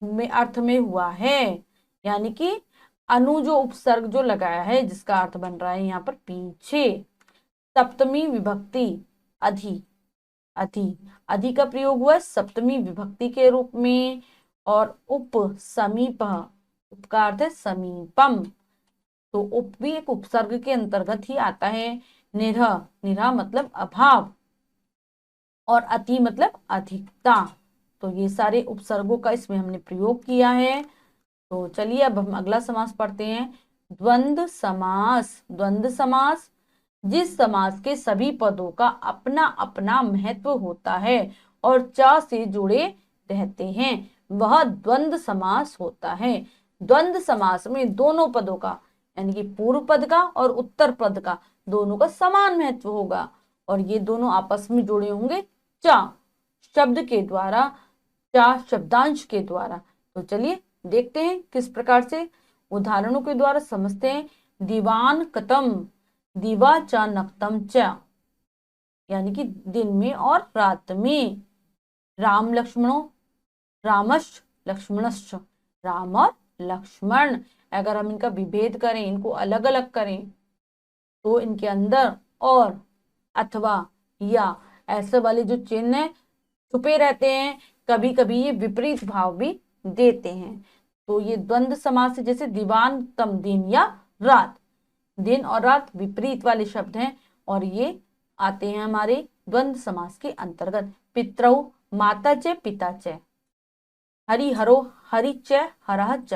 में अर्थ में हुआ है, यानी कि अनु जो उपसर्ग जो लगाया है जिसका अर्थ बन रहा है यहाँ पर पीछे। सप्तमी विभक्ति अधि, अधि, अधि का प्रयोग हुआ है सप्तमी विभक्ति के रूप में। और उप समीप, उप का अर्थ है समीपम, तो उप भी एक उपसर्ग के अंतर्गत ही आता है। निरह, निरह मतलब अभाव, और अति मतलब अधिकता। तो ये सारे उपसर्गों का इसमें हमने प्रयोग किया है। तो चलिए अब हम अगला समास पढ़ते हैं, द्वंद्व समास। द्वंद्व समास जिस समास के सभी पदों का अपना अपना महत्व होता है और च से जुड़े रहते हैं वह द्वंद्व समास होता है। द्वंद्व समास में दोनों पदों का यानी कि पूर्व पद का और उत्तर पद का दोनों का समान महत्व होगा, और ये दोनों आपस में जुड़े होंगे च शब्द के द्वारा, च शब्दांश के द्वारा। तो चलिए देखते हैं किस प्रकार से, उदाहरणों के द्वारा समझते हैं। दीवान कतम, दीवा च नक्तम च, यानी कि दिन में और रात में। राम लक्ष्मणों, रामश्च लक्ष्मणश्च, राम और लक्ष्मण। अगर हम इनका विभेद करें, इनको अलग अलग करें, तो इनके अंदर और, अथवा, या ऐसे वाले जो चिन्ह है छुपे रहते हैं। कभी कभी ये विपरीत भाव भी देते हैं। तो ये द्वंद्व समास है, जैसे दीवान तम दिन या रात। दिन और रात विपरीत वाले शब्द हैं और ये आते हैं हमारे द्वंद्व समास के अंतर्गत। पितरौ माता च पिता च, हरि हरो हरि च हरः च।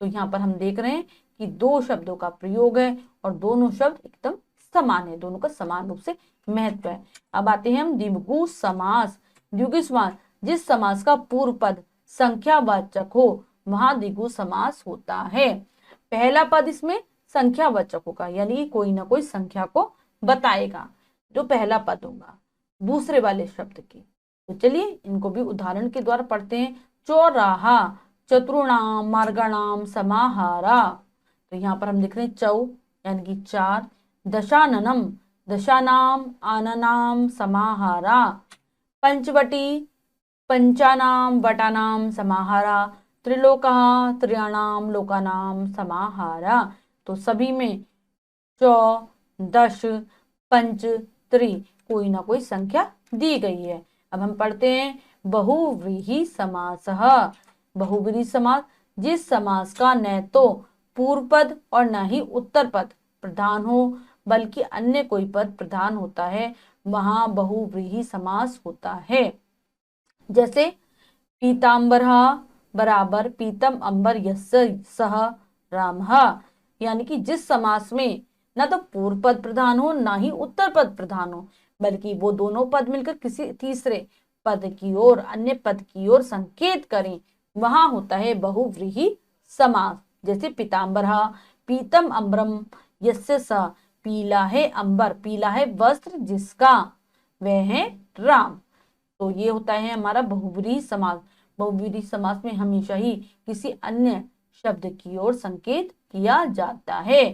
तो यहाँ पर हम देख रहे हैं कि दो शब्दों का प्रयोग है और दोनों शब्द एकदम समान है, दोनों का समान रूप से महत्व है। अब आते हैं हम द्विगु समास। द्विगु समास, जिस समास का पूर्व पद संख्यावाचक हो वहां द्विगु समास होता है। पहला पद इसमें संख्यावाचक होगा, यानी कोई ना कोई संख्या को बताएगा, जो पहला पद होगा दूसरे वाले शब्द की। तो चलिए इनको भी उदाहरण के द्वारा पढ़ते हैं। चौराहा, चतुर्णाम मार्गाणाम समाहारा। तो यहाँ पर हम लिख रहे हैं चौ यानी कि चार, दशाननम दशानाम आननाम समाहारा, पंचवटी पंचानाम वटानाम समाहारा, त्रिलोकः त्रयाणाम लोकानाम समाहारा। तो सभी में चौ, दश, पंच, त्रि कोई ना कोई संख्या दी गई है। अब हम पढ़ते हैं बहुव्रीहि समासः। बहुव्रीहि समास, जिस समास का न तो पूर्व पद और न ही उत्तर पद प्रधान हो बल्कि अन्य कोई पद प्रधान होता है, वहां बहुव्रीहि समास होता है। जैसे पीतांबरः बराबर पीतम अंबर यस्य सह रामः। यानी कि जिस समास में ना तो पूर्व पद प्रधान हो ना ही उत्तर पद प्रधान हो, बल्कि वो दोनों पद मिलकर किसी तीसरे पद की ओर, अन्य पद की ओर संकेत करें, वहां होता है बहुव्रीहि समास। जैसे पीतांबरः पीतम अंबरम यस्य सह, पीला है अंबर, पीला है वस्त्र जिसका, वह है राम। तो ये होता है हमारा बहुव्रीहि समास। बहुव्रीहि समास में हमेशा ही किसी अन्य शब्द की ओर संकेत किया जाता है।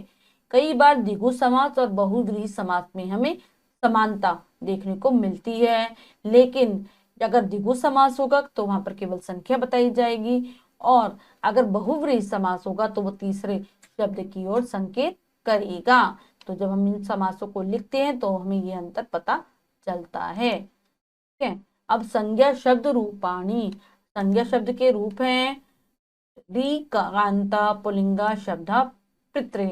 कई बार द्विगु समास और बहुव्रीहि समास में हमें समानता देखने को मिलती है, लेकिन अगर द्विगु समास होगा तो वहां पर केवल संख्या बताई जाएगी, और अगर बहुव्रीहि समास होगा तो वो तीसरे शब्द की ओर संकेत करेगा। तो जब हम इन समासों को लिखते हैं तो हमें ये अंतर पता चलता है। ठीक है। अब संज्ञा शब्द रूपाणी। संज्ञा शब्द के रूप हैं ऋकारांता पुल्लिंगा शब्द पितृ।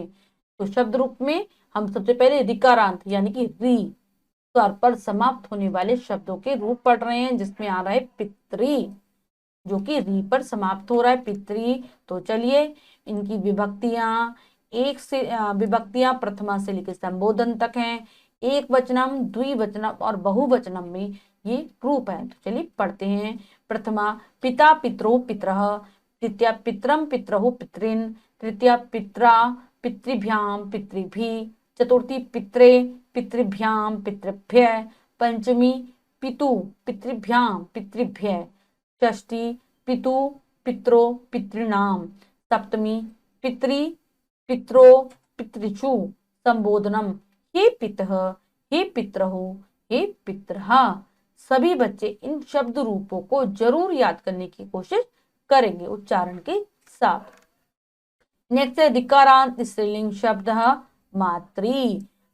तो शब्द रूप में हम सबसे पहले ऋकारांत यानी कि री स्वर पर समाप्त होने वाले शब्दों के रूप पढ़ रहे हैं, जिसमें आ रहा है पितृ, जो कि री पर समाप्त हो रहा है, पितृ। तो चलिए इनकी विभक्तियां, एक से विभक्तियां प्रथमा से लेकर संबोधन तक हैं। एक वचनम, द्विवचनम और बहुवचनम में ये रूप है। तो चलिए पढ़ते हैं। प्रथमा पिता पितरो पितरः, द्वितीया पितरम पितरहु पितृन्, तृतीया पितरा पितृभ्याम पितृभिः, चतुर्थी पितरे पितृभ्याम पितृभ्यः, पंचमी पितु पितृभ्याम पितृभ्यः, षष्ठी पितु पितरो पितॄणाम, सप्तमी पितृ पितरो पितृषु संबोधनम, हे पितः हे पितरहु हे पितरः। सभी बच्चे इन शब्द रूपों को जरूर याद करने की कोशिश करेंगे उच्चारण के साथ। नेक्स्ट है धिकारांत स्त्रीलिंग शब्द मातृ।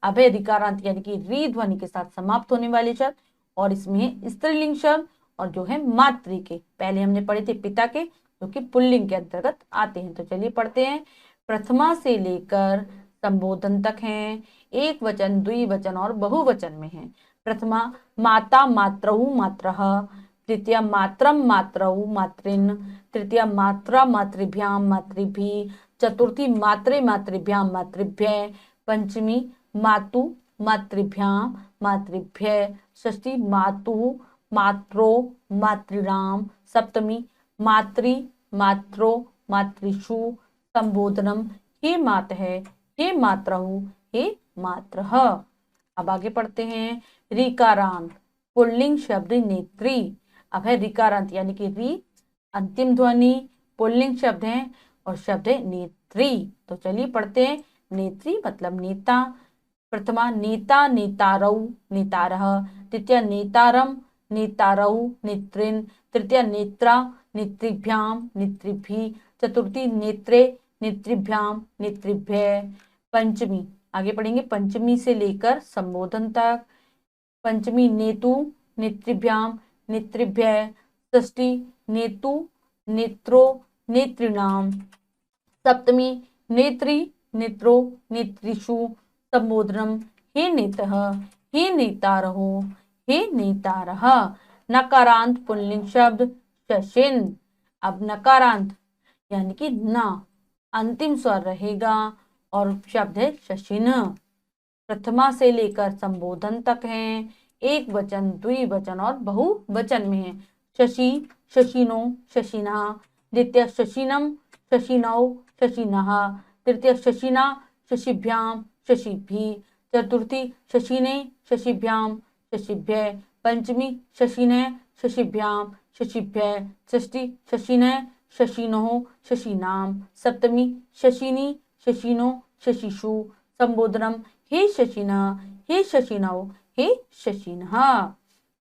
अब है धिकारांत यानी कि री ध्वनि के साथ समाप्त होने वाले शब्द, और इसमें स्त्रीलिंग शब्द और जो है मातृ के। पहले हमने पढ़े थे पिता के, जो कि पुल्लिंग के अंतर्गत आते हैं। तो चलिए पढ़ते हैं। प्रथमा से लेकर संबोधन तक हैं, एक वचन, द्विवचन और बहुवचन में हैं। प्रथमा माता मातरहु मातरः, द्वितीया मातरम मातरहु मातृन्, तृतीया मात्रा मातृभ्याम मातृभिः, चतुर्थी मात्रे मातृभ्याम मातृभ्यः, पंचमी मातु मातृभ्याम मातृभ्यः, षष्ठी मातु मात्रो मातृणाम, सप्तमी मातृ मात्रो मातृषु संबोधनम, हे मातः हे मातरहु हे मातरः। अब आगे पढ़ते हैं। ऋकारांत पुल्लिंग शब्द नेत्री। अब है ऋकारांत यानी कि री अंतिम ध्वनि, पुल्लिंग शब्द है और शब्द है नेत्री। तो चलिए पढ़ते हैं। नेत्री मतलब नेता। प्रथमा नेता नेतारौ नेतारः, द्वितीय नेतारम नेतारौ नेत्रिन्, तृतीय नेत्रा नेत्रिभ्याम नेत्रिभिः, चतुर्थी नेत्रे नेत्रिभ्याम नेत्रिभ्य। पंचमी, आगे पढ़ेंगे पंचमी से लेकर संबोधन तक। पंचमी नेतु नेत्रिभ्याम नेत्रिभ्य। षष्ठी नेतु नेत्रो नेत्रिणाम। सप्तमी नेत्री नेत्रो नेत्रिषु। संबोधनम हे नेतः हे नेतारहो हे नेतारः। नकारांत पुल्लिंग शब्द शशिन। अब नकारांत यानी कि न अंतिम स्वर रहेगा और शब्द है शशिन। प्रथमा से लेकर संबोधन तक है, एक वचन द्विवचन और बहुवचन में है। शशि शशिनो शशिना। द्वितीय शशिनम शशिनौ शशिनः। तृतीय शशिना शशिभ्याम शशिभिः। चतुर्थी शशिने शशिभ्याम शशिभ्य। पंचमी शशिने शशिभ्याम शशिभ्य। षष्ठी शशिने शशिनो शशिनाम। सप्तमी शशिनी शशिनो शशिषु। संबोधनम हे शशिना हे शशिनौ हे शशिनः।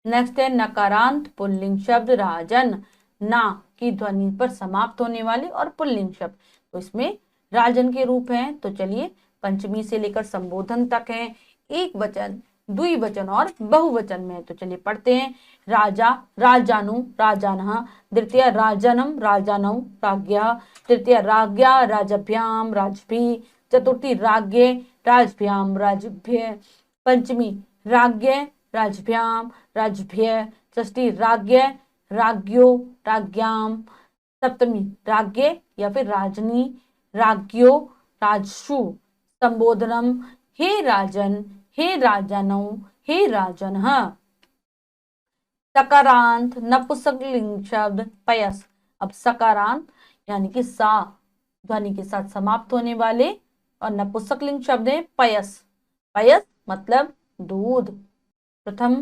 नेक्स्ट है नकारांत पुल्लिंग शब्द राजन। ना की ध्वनि पर समाप्त होने वाले और पुल्लिंग शब्द, तो इसमें राजन के रूप हैं। तो चलिए पंचमी से लेकर संबोधन तक हैं, एक वचन द्विवचन और बहुवचन में। तो चलिए पढ़ते हैं। राजा राजानु राजानः। द्वितीय राजनम राजानौ राज्ञः। तृतीय राज्ञा राजभ्याम राजभिः। चतुर्थी राज्ञे राजभ्याम राजभ्य। पंचमी राज्ञे राजभ्याम राजभ्य। षष्ठी राज्ञे राज्ञो राज्ञाम। सप्तमी राज्ञे या फिर राजनी राज्ञो राजसु। संबोधनम हे राजन हे राजानौ हे राजनः। सकारांत नपुंसकलिंग शब्द पयस। अब सकारांत यानी कि सा ध्वनि के साथ समाप्त होने वाले और नपुंसकलिंग शब्द है पयस। पयस मतलब दूध। प्रथम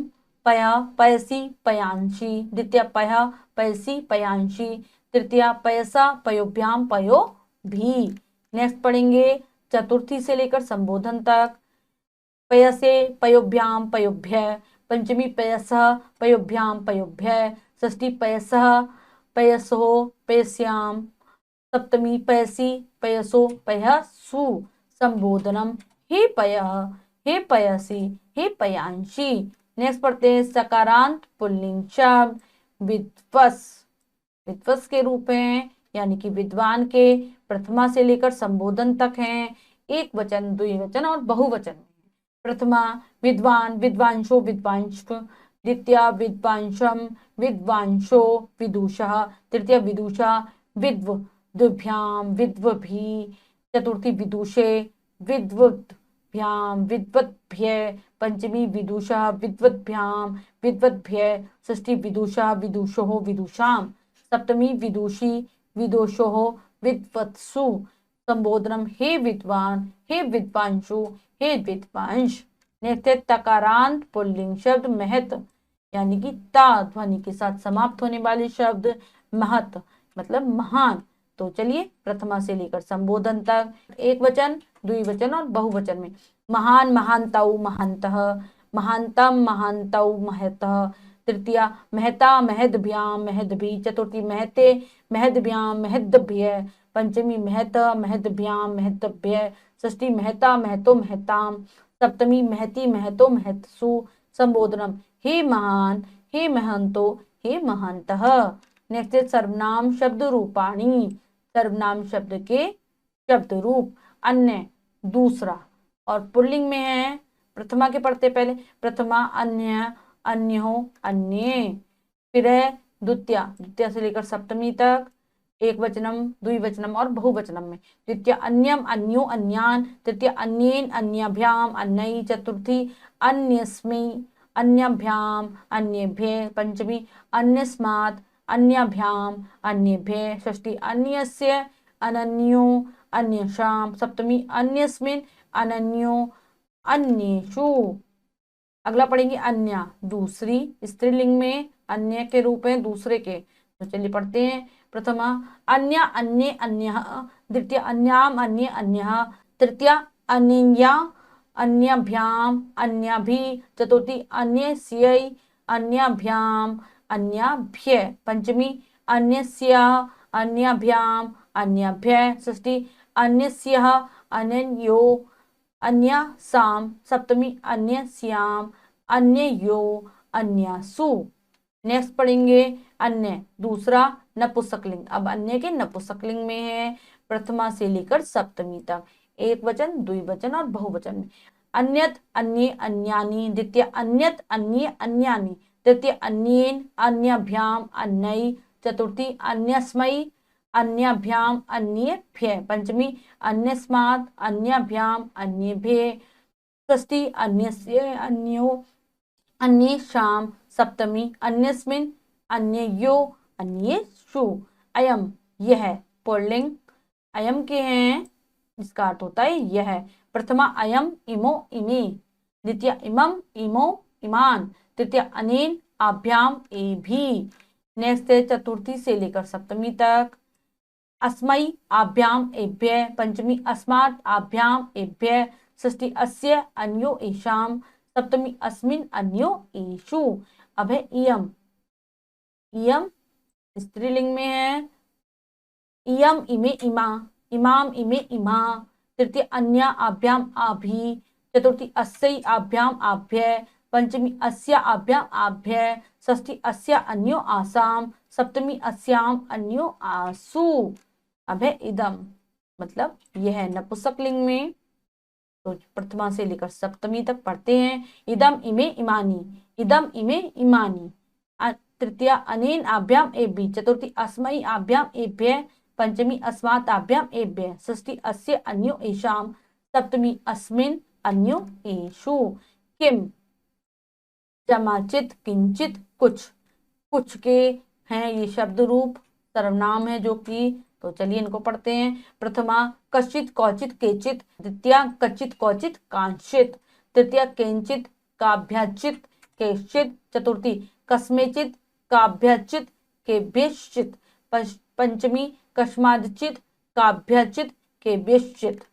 पया पयसी पयांशी। द्वितीय पया पयसी पयांशी। तृतीय पयसा पयोभ्याम पयो भी। नेक्स्ट पढ़ेंगे चतुर्थी से लेकर संबोधन तक। पयसे पयोभ्याम पयोभ्य। पंचमी पयसः पयोभ्याम पयोभ्य। षष्ठी पयसः पयसो पयस्याम। सप्तमी पयसी पयसो पयसु। संबोधनम हे पयः हे पयसी हे पयांशी। नेक्स्ट पढ़ते हैं सकारांत पुल्लिंग शब्द विद्वस। विद्वस के रूप हैं यानी कि विद्वान के। प्रथमा से लेकर संबोधन तक हैं, एक वचन द्विवचन और बहुवचन में। प्रथमा विद्वान विद्वांशो विद्वांश। द्वितीय विद्वांशम विद्वांशो विदुषः। तृतीय विदुषा विद्वद्भ्याम विद्वभी। चतुर्थी विदुषे विद्वद्भ्याम विद्वद्भ्य। पंचमी विदुषा विद्वद्भ्याम विद्वद्भ्य। षष्ठी विदुषा विदुषोः विदुषाम। सप्तमी विदुषी विदुषोः विद्वत्सु। संबोधनम हे विद्वान हे विद्वांशु हे विद्वांश। नेक्स्ट तकारांत पुल्लिंग शब्द महत यानी कि ता ध्वनि के साथ समाप्त होने वाले शब्द महत मतलब महान। तो चलिए प्रथमा से लेकर संबोधन तक, एक वचन द्विवचन और बहुवचन में। महान महानतौ महान्तः। महान्तम महान्तौ महतः। तृतीया महता महद्भ्याम महद्भि। चतुर्थी महते महद्भ्याम महद्भ्य। पंचमी महत महद्भ्याम महद्भ्य। षष्ठी महता महतो महताम। सप्तमी महती महतो महत्सु। संबोधनम हे महान हे महंतो हे महंतः। नेक्स्ट सर्वनाम शब्द रूपाणी। सर्वनाम शब्द के शब्द रूप अन्य दूसरा और पुल्लिंग में है। प्रथमा के पढ़ते पहले। प्रथमा अन्य अन्यो अन्ये। फिर है द्वितीय द्वितीय से लेकर सप्तमी तक, एक वचनम द्विवचनम और बहुवचनम में। द्वितीय अन्यम अन्यो अन्यान। तृतीय अन्येन अन्यभ्याम अन्यै। चतुर्थी अन्यस्मै अन्यभ्याम अन्येभ्य। पंचमी अन्यस्मात् अन्यभ्याम अन्येभ्य। षष्ठी अन्यस्य अनन्यो अन्यशाम। सप्तमी अन्यस्मिन् अनन्यो अन्येषु। अगला पढ़ेंगे अन्य दूसरी, स्त्रीलिंग में अन्य के रूप में दूसरे के। तो चलिए पढ़ते हैं। प्रथमा अन्य अन्ये अन्यः। द्वितीय अन्याम अन्ये अन्यः। तृतीय अन्या अन्यभ्याम अन्यभि। चतुर्थी अन्यस्यै अन्यभ्याम अन्यभ्य। पंचमी अन्यस्य अन्यभ्याम अन्यभ्य। षष्ठी अन्यस्यः, अन्ययो, अन्यसाम। सप्तमी अन्यस्याम, अन्ययो, अन्यसु। नेक्स्ट पढ़ेंगे अन्य, दूसरा नपुंसकलिंग। अब अन्य के नपुंसकलिंग में है प्रथमा से लेकर सप्तमी तक, एक वचन, द्विवचन और बहुवचन में। अन्यत, अन्ये, अन्यानि। द्वितीय अन्यत, अन्ये, अन्यानि। तृतीय अन्येन, अन्यभ्याम, अन्यै। चतुर्थी अन्यस्मै, अन्यभ्याम, अन्येभ्यः। पंचमी अन्यस्मात्, अन्यभ्याम, अन्येभ्यः। षष्ठी अन्यस्य, अन्यो, अन्येषां। सप्तमी अन्यस्मिन्, अन्ययो, अन्येषु। अयम, यह पुल्लिंग। अयम के हैं, इसका अर्थ होता है यह। प्रथमा अयम, इमो, इमे। द्वितीय इमम, इमो, इमान। तृतीय अनेन, आभ्याम, एभी। नेक्स्ट है चतुर्थी से लेकर सप्तमी तक। अस्मै, आभ्याम, एभ्यः। पंचमी अस्मात्, आभ्याम, एभ्यः। षष्ठी अस्य, अन्यो, एषाम। सप्तमी अस्मिन्, अन्यो, एषु। अब है इयम। इयम स्त्रीलिंग में है। इयम, इमे, इमा। इमाम, इमे, इमा। तृतीय अन्या, आभ्याम, आभि। चतुर्थी अस्यै, आभ्याम, आभ्यः। पंचमी अस्या, आभ्याम, आभ्यः। षष्ठी अस्या, अन्यो, आसाम। सप्तमी अस्याम, अन्यो, आसु। अब है इदम, मतलब यह है नपुंसकलिंग में। तो प्रथमा से लेकर सप्तमी तक पढ़ते हैं। इदम, इमे, इमानी। इदम, इमे, इमानी। तृतीया अनेन, आभ्याम, एभि। चतुर्थी अस्मै, आभ्याम, एभ्यः। पंचमी अस्मात्, आभ्याम, एभ्यः। षष्ठी अस्य, अन्यो, एषाम। सप्तमी अस्मिन्, अन्यो, एषु। किम, जमाचित, किंचित, कुछ। कुछ के हैं ये शब्द रूप, सर्वनाम है जो कि। तो चलिए इनको पढ़ते हैं। प्रथमा कश्चित, कौचित, केचित। द्वितीया कचित, कौचित, कांचित। तृतीया केंचित, काभ्याचित, केश्चित। चतुर्थी कस्मेचित, काभ्याचित, केभ्यश्चित। पंचमी कस्मादचित, काभ्याचित, केभ्यश्चित।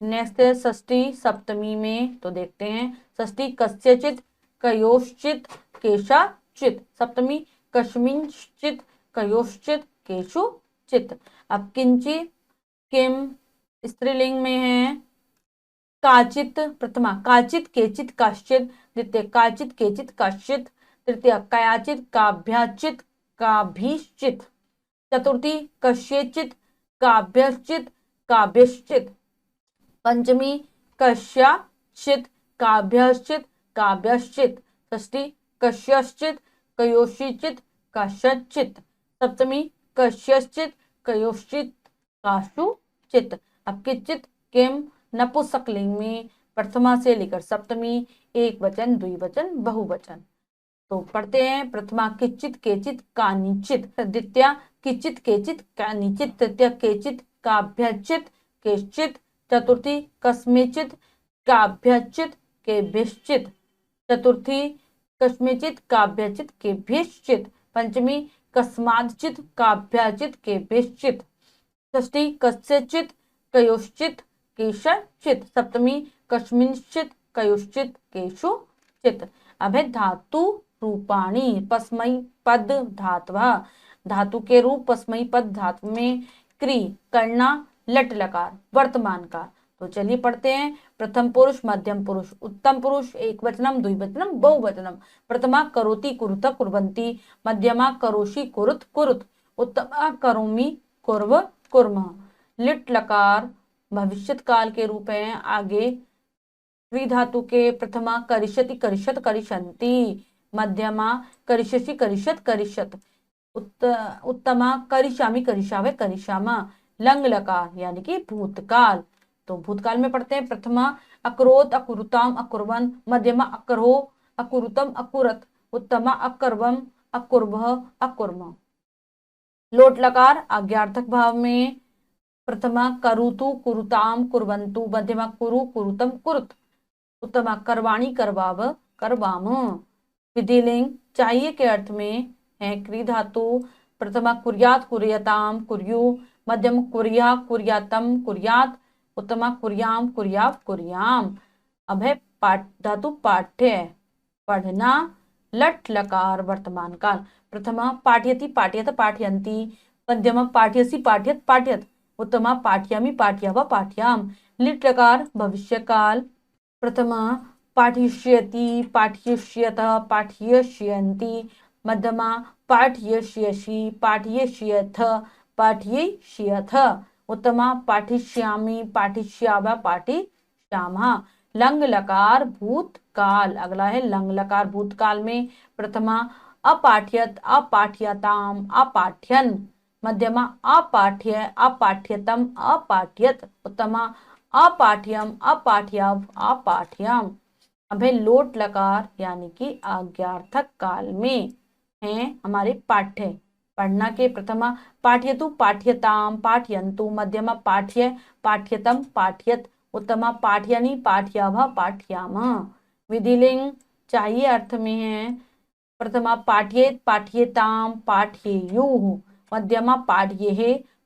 नेक्स्ट है षष्ठी सप्तमी में, तो देखते हैं। षष्ठी कस्यचित, कयोश्चित, केशाचित। सप्तमी कस्मिंश्चित, कयोश्चित, केषुचित। अब किंचित, किम स्त्रीलिंग में है। काचित प्रथमा काचित, केचित, काश्चित। द्वितीय काचित, केचित, काश्चित। तृतीय कयाचित, काभ्याचित, काभीश्चित। चतुर्थी कस्यचित, काभ्यश्चित, काभ्यश्चित। पंचमी कस्याचित, काभ्यश्चित, काभ्यश्चित। षष्ठी कस्यश्चित, कयोश्चित, काश्चित। सप्तमी कस्यश्चित, कयोश्चित, काशुचित। अब किंचित, किम नपुंसकलिंग में प्रथमा से लेकर सप्तमी, एक वचन, द्विवचन, बहुवचन। तो पढ़ते हैं। प्रथमा किंचित, केचित, कानिचित। द्वितीया किंचित, केचित, कानिचित। तृतीया केचित, काभ्याचित, केश्चित। चतुर्थी कस्मेचित, काभ्याचित, केभ्यश्चित। चतुर्थी कस्मेचित, काभ्याचित, केभ्यश्चित। पंचमी कस्मादचित, काभ्याचित, केभ्यश्चित। षष्ठी कस्यचित, कयोश्चित, केशचित। सप्तमी कस्मिंश्चित, कयोश्चित, केशुचित। अब है धातु रूपाणी। पस्मै पद धातवः। धातु के रूप पस्मै पद धातु में क्री, करना, लट लकार, वर्तमान काल। तो चलिए पढ़ते हैं। प्रथम पुरुष, मध्यम पुरुष, उत्तम पुरुष, एक वचनम, द्विवचनम, बहुवचनम। प्रथमा करोति, कुरुत, कुर्वन्ति। मध्यमा करोषि, कुरुत, कुरुत। उत्तमा करोमि, कुर्व, कुर्मः। लिट लकार भविष्यत काल के रूप हैं। आगे क्री धातु के प्रथमा करिष्यति, करिष्यत, करिष्यन्ति। मध्यमा करिष्यसि, करिष्यत, करिष्यत। उत्तमा करिष्यामि, करिष्यावः, करिष्यामः। लंग लकार यानी कि भूतकाल। तो भूतकाल में पढ़ते हैं। प्रथमा अकरोत, अकुरुताम, अकुर्वन। मध्यमा अकरो, अकुरुतम, अकुरत। उत्तमा अकर्वम, अकुर्वः, अकुर्म। लोट लकार आज्ञार्थक भाव में। प्रथमा करुतु, कुरुताम, कुर्वन्तु। मध्यमा कुरु, कुरुतम, कुरुत। उत्तमा करवाणी, करवाव, करवाम। विधिलिंग चाहिए के अर्थ में है क्री धातु। प्रथमा कुर्यात, कुर्यताम, कुर्यु। मध्यम कुर्या, कुर्यातम, कुर्यात। उत्तमा कुर्याम, कुर्याव, कुर्याम। अब है पाठ धातु पाठ्य, पढ़ना। लट लकार वर्तमान काल। प्रथमा पाठयति, पाठयत, पाठयन्ति। मध्यमा पाठयसि, पाठयत, पाठयत। उत्तमा पाठयामि पाठ्यव पाठ्याम। लिट् लकार भविष्य काल। प्रथमा पाठयिष्यति पाठयिष्यत पाठयिष्यन्ति। मध्यमा पाठयिष्यसि पाठयिष्यथ पाठयिष्यथ। उत्तमा पाठिष्यामि पाठिष्याव पाठिष्यामः। लंग लकार भूतकाल। अगला है लंग लकार भूतकाल में प्रथमा अपाठ्यत अपाठ्यताम अपाठ्यन। मध्यमा अपाठ्य अपाठ्यतम अपाठ्यत। उत्तमा अपाठ्यम अपाठ्यव अपाठ्यम। अब है लोट लकार यानी कि आज्ञार्थक काल में है हमारे पाठ्य। पढ़ना के प्रथमा पाठ्यतु पाठ्यताम पाठयन्तु। मध्यमा पाठ्य पाठ्यतम पाठ्यत। उत्तमा पाठ्यनि पाठ्यव पाठ्यामः। विधिलिंग चाहिए अर्थ में है प्रथमा पाठ्येत पाठ्येताम पाठ्येयुः। मध्यमा पाठ्येः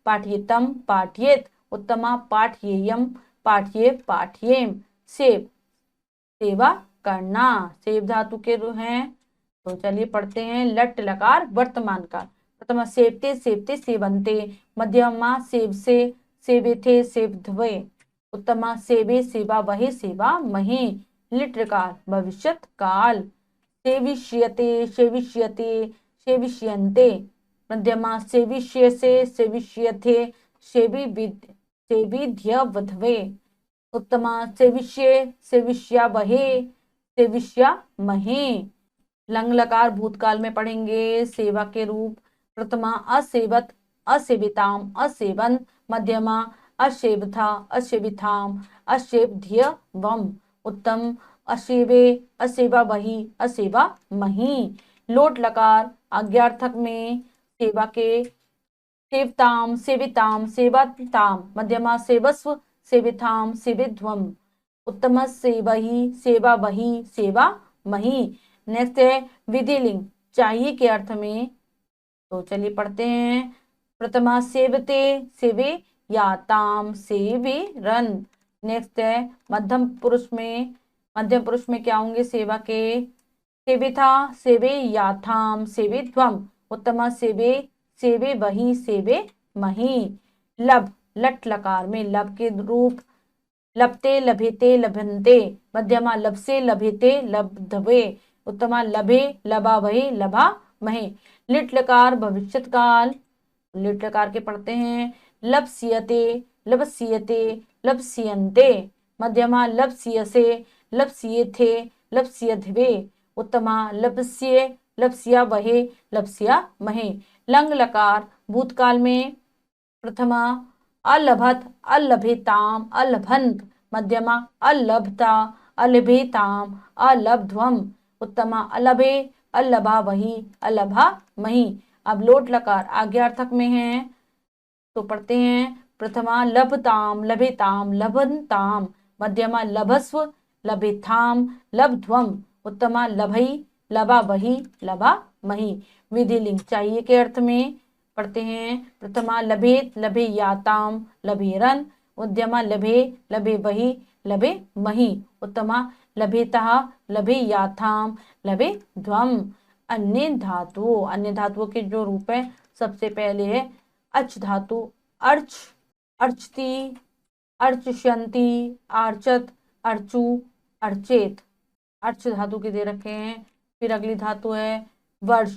पाठ्येतम पाठ्येत। उत्तमा पाठ्येयम पाठ्ये पाठ्येम। सेव सेवा करना सेव धातु के हैं। तो चलिए पढ़ते हैं लट लकार वर्तमान काल। प्रथमा सेवते सेवते सेवन्ते। मध्यमा सेव से सेवेथे सेवध्वे। उत्तमा सेवे सेवा वहे सेवा महे। लिट लकार भविष्यत काल। सेविष्यते सेविष्यते सेविष्यन्ते। मध्यमा सेविष्यसे सेविष्यथे सेविध्यवध्वे। उत्तमा सेविष्ये सेविष्या वहे सेविष्या महे। लंग लकार भूतकाल में पढ़ेंगे सेवा के रूप। प्रथमा असेवत असेविताम असेवन। मध्यमा असेवथा असेविथाम असेवध्यवम। उत्तम असेवे असेवा वही असेवा मही। लोट लकार आज्ञार्थक में सेवा के सेवताम सेविताम सेवाताम। मध्यमा सेवस्व सेविताम सेविध्वम। उत्तम सेवही सेवा वही सेवा मही। नेक्स्ट है विधिलिंग चाहिए के अर्थ में। तो चलिए पढ़ते हैं प्रथमा सेवते सेवे याताम सेवे रन। नेक्स्ट है मध्यम पुरुष में क्या होंगे सेवा के सेविथा सेवे याथाम सेवे ध्वम। उत्तमा सेवे सेवे वही सेवे मही। लब लट लकार में लब के रूप लभते लभेते लभन्ते। मध्यमा लभसे लभेते लब्धवे। उत्तमा लभे लभा वहे लभा महे। लिट लकार भविष्यत काल। लिट लकार के पढ़ते हैं लप्स्यते लप्स्यते लप्स्यन्ते। मध्यमा लप्स्यसे लप्स्येथे लप्स्यध्वे। उत्तमा लप्स्ये लप्स्या वहे लप्स्या महे। लंग लकार भूतकाल में प्रथमा अलभत अलभेताम अलभंत। मध्यमा अलभता अलभेताम अलब्ध्वम। उत्तमा अलभे अलभा वही अलभा मही। अब लोट लकार आज्ञार्थक में है तो पढ़ते हैं प्रथमा लभताम लभेताम लभन्ताम। मध्यमा लभस्व लभेथाम लब्ध्वम। उत्तमा लभई लभा वही लभा मही। विधिलिंग चाहिए के अर्थ में पढ़ते हैं प्रथमा लभेत लभे याताम लभेरन। मध्यमा लभे लभे वही लभे मही। उत्तमा लभेतः लभे याथाम लभे ध्वम। अन्य धातुओं के जो रूप है सबसे पहले है अच धातु। अर्च अर्चती अर्चष्यन्ति आर्चत अर्चु अर्चेत। अर्च धातु के दे रखे हैं। फिर अगली धातु है वर्ष।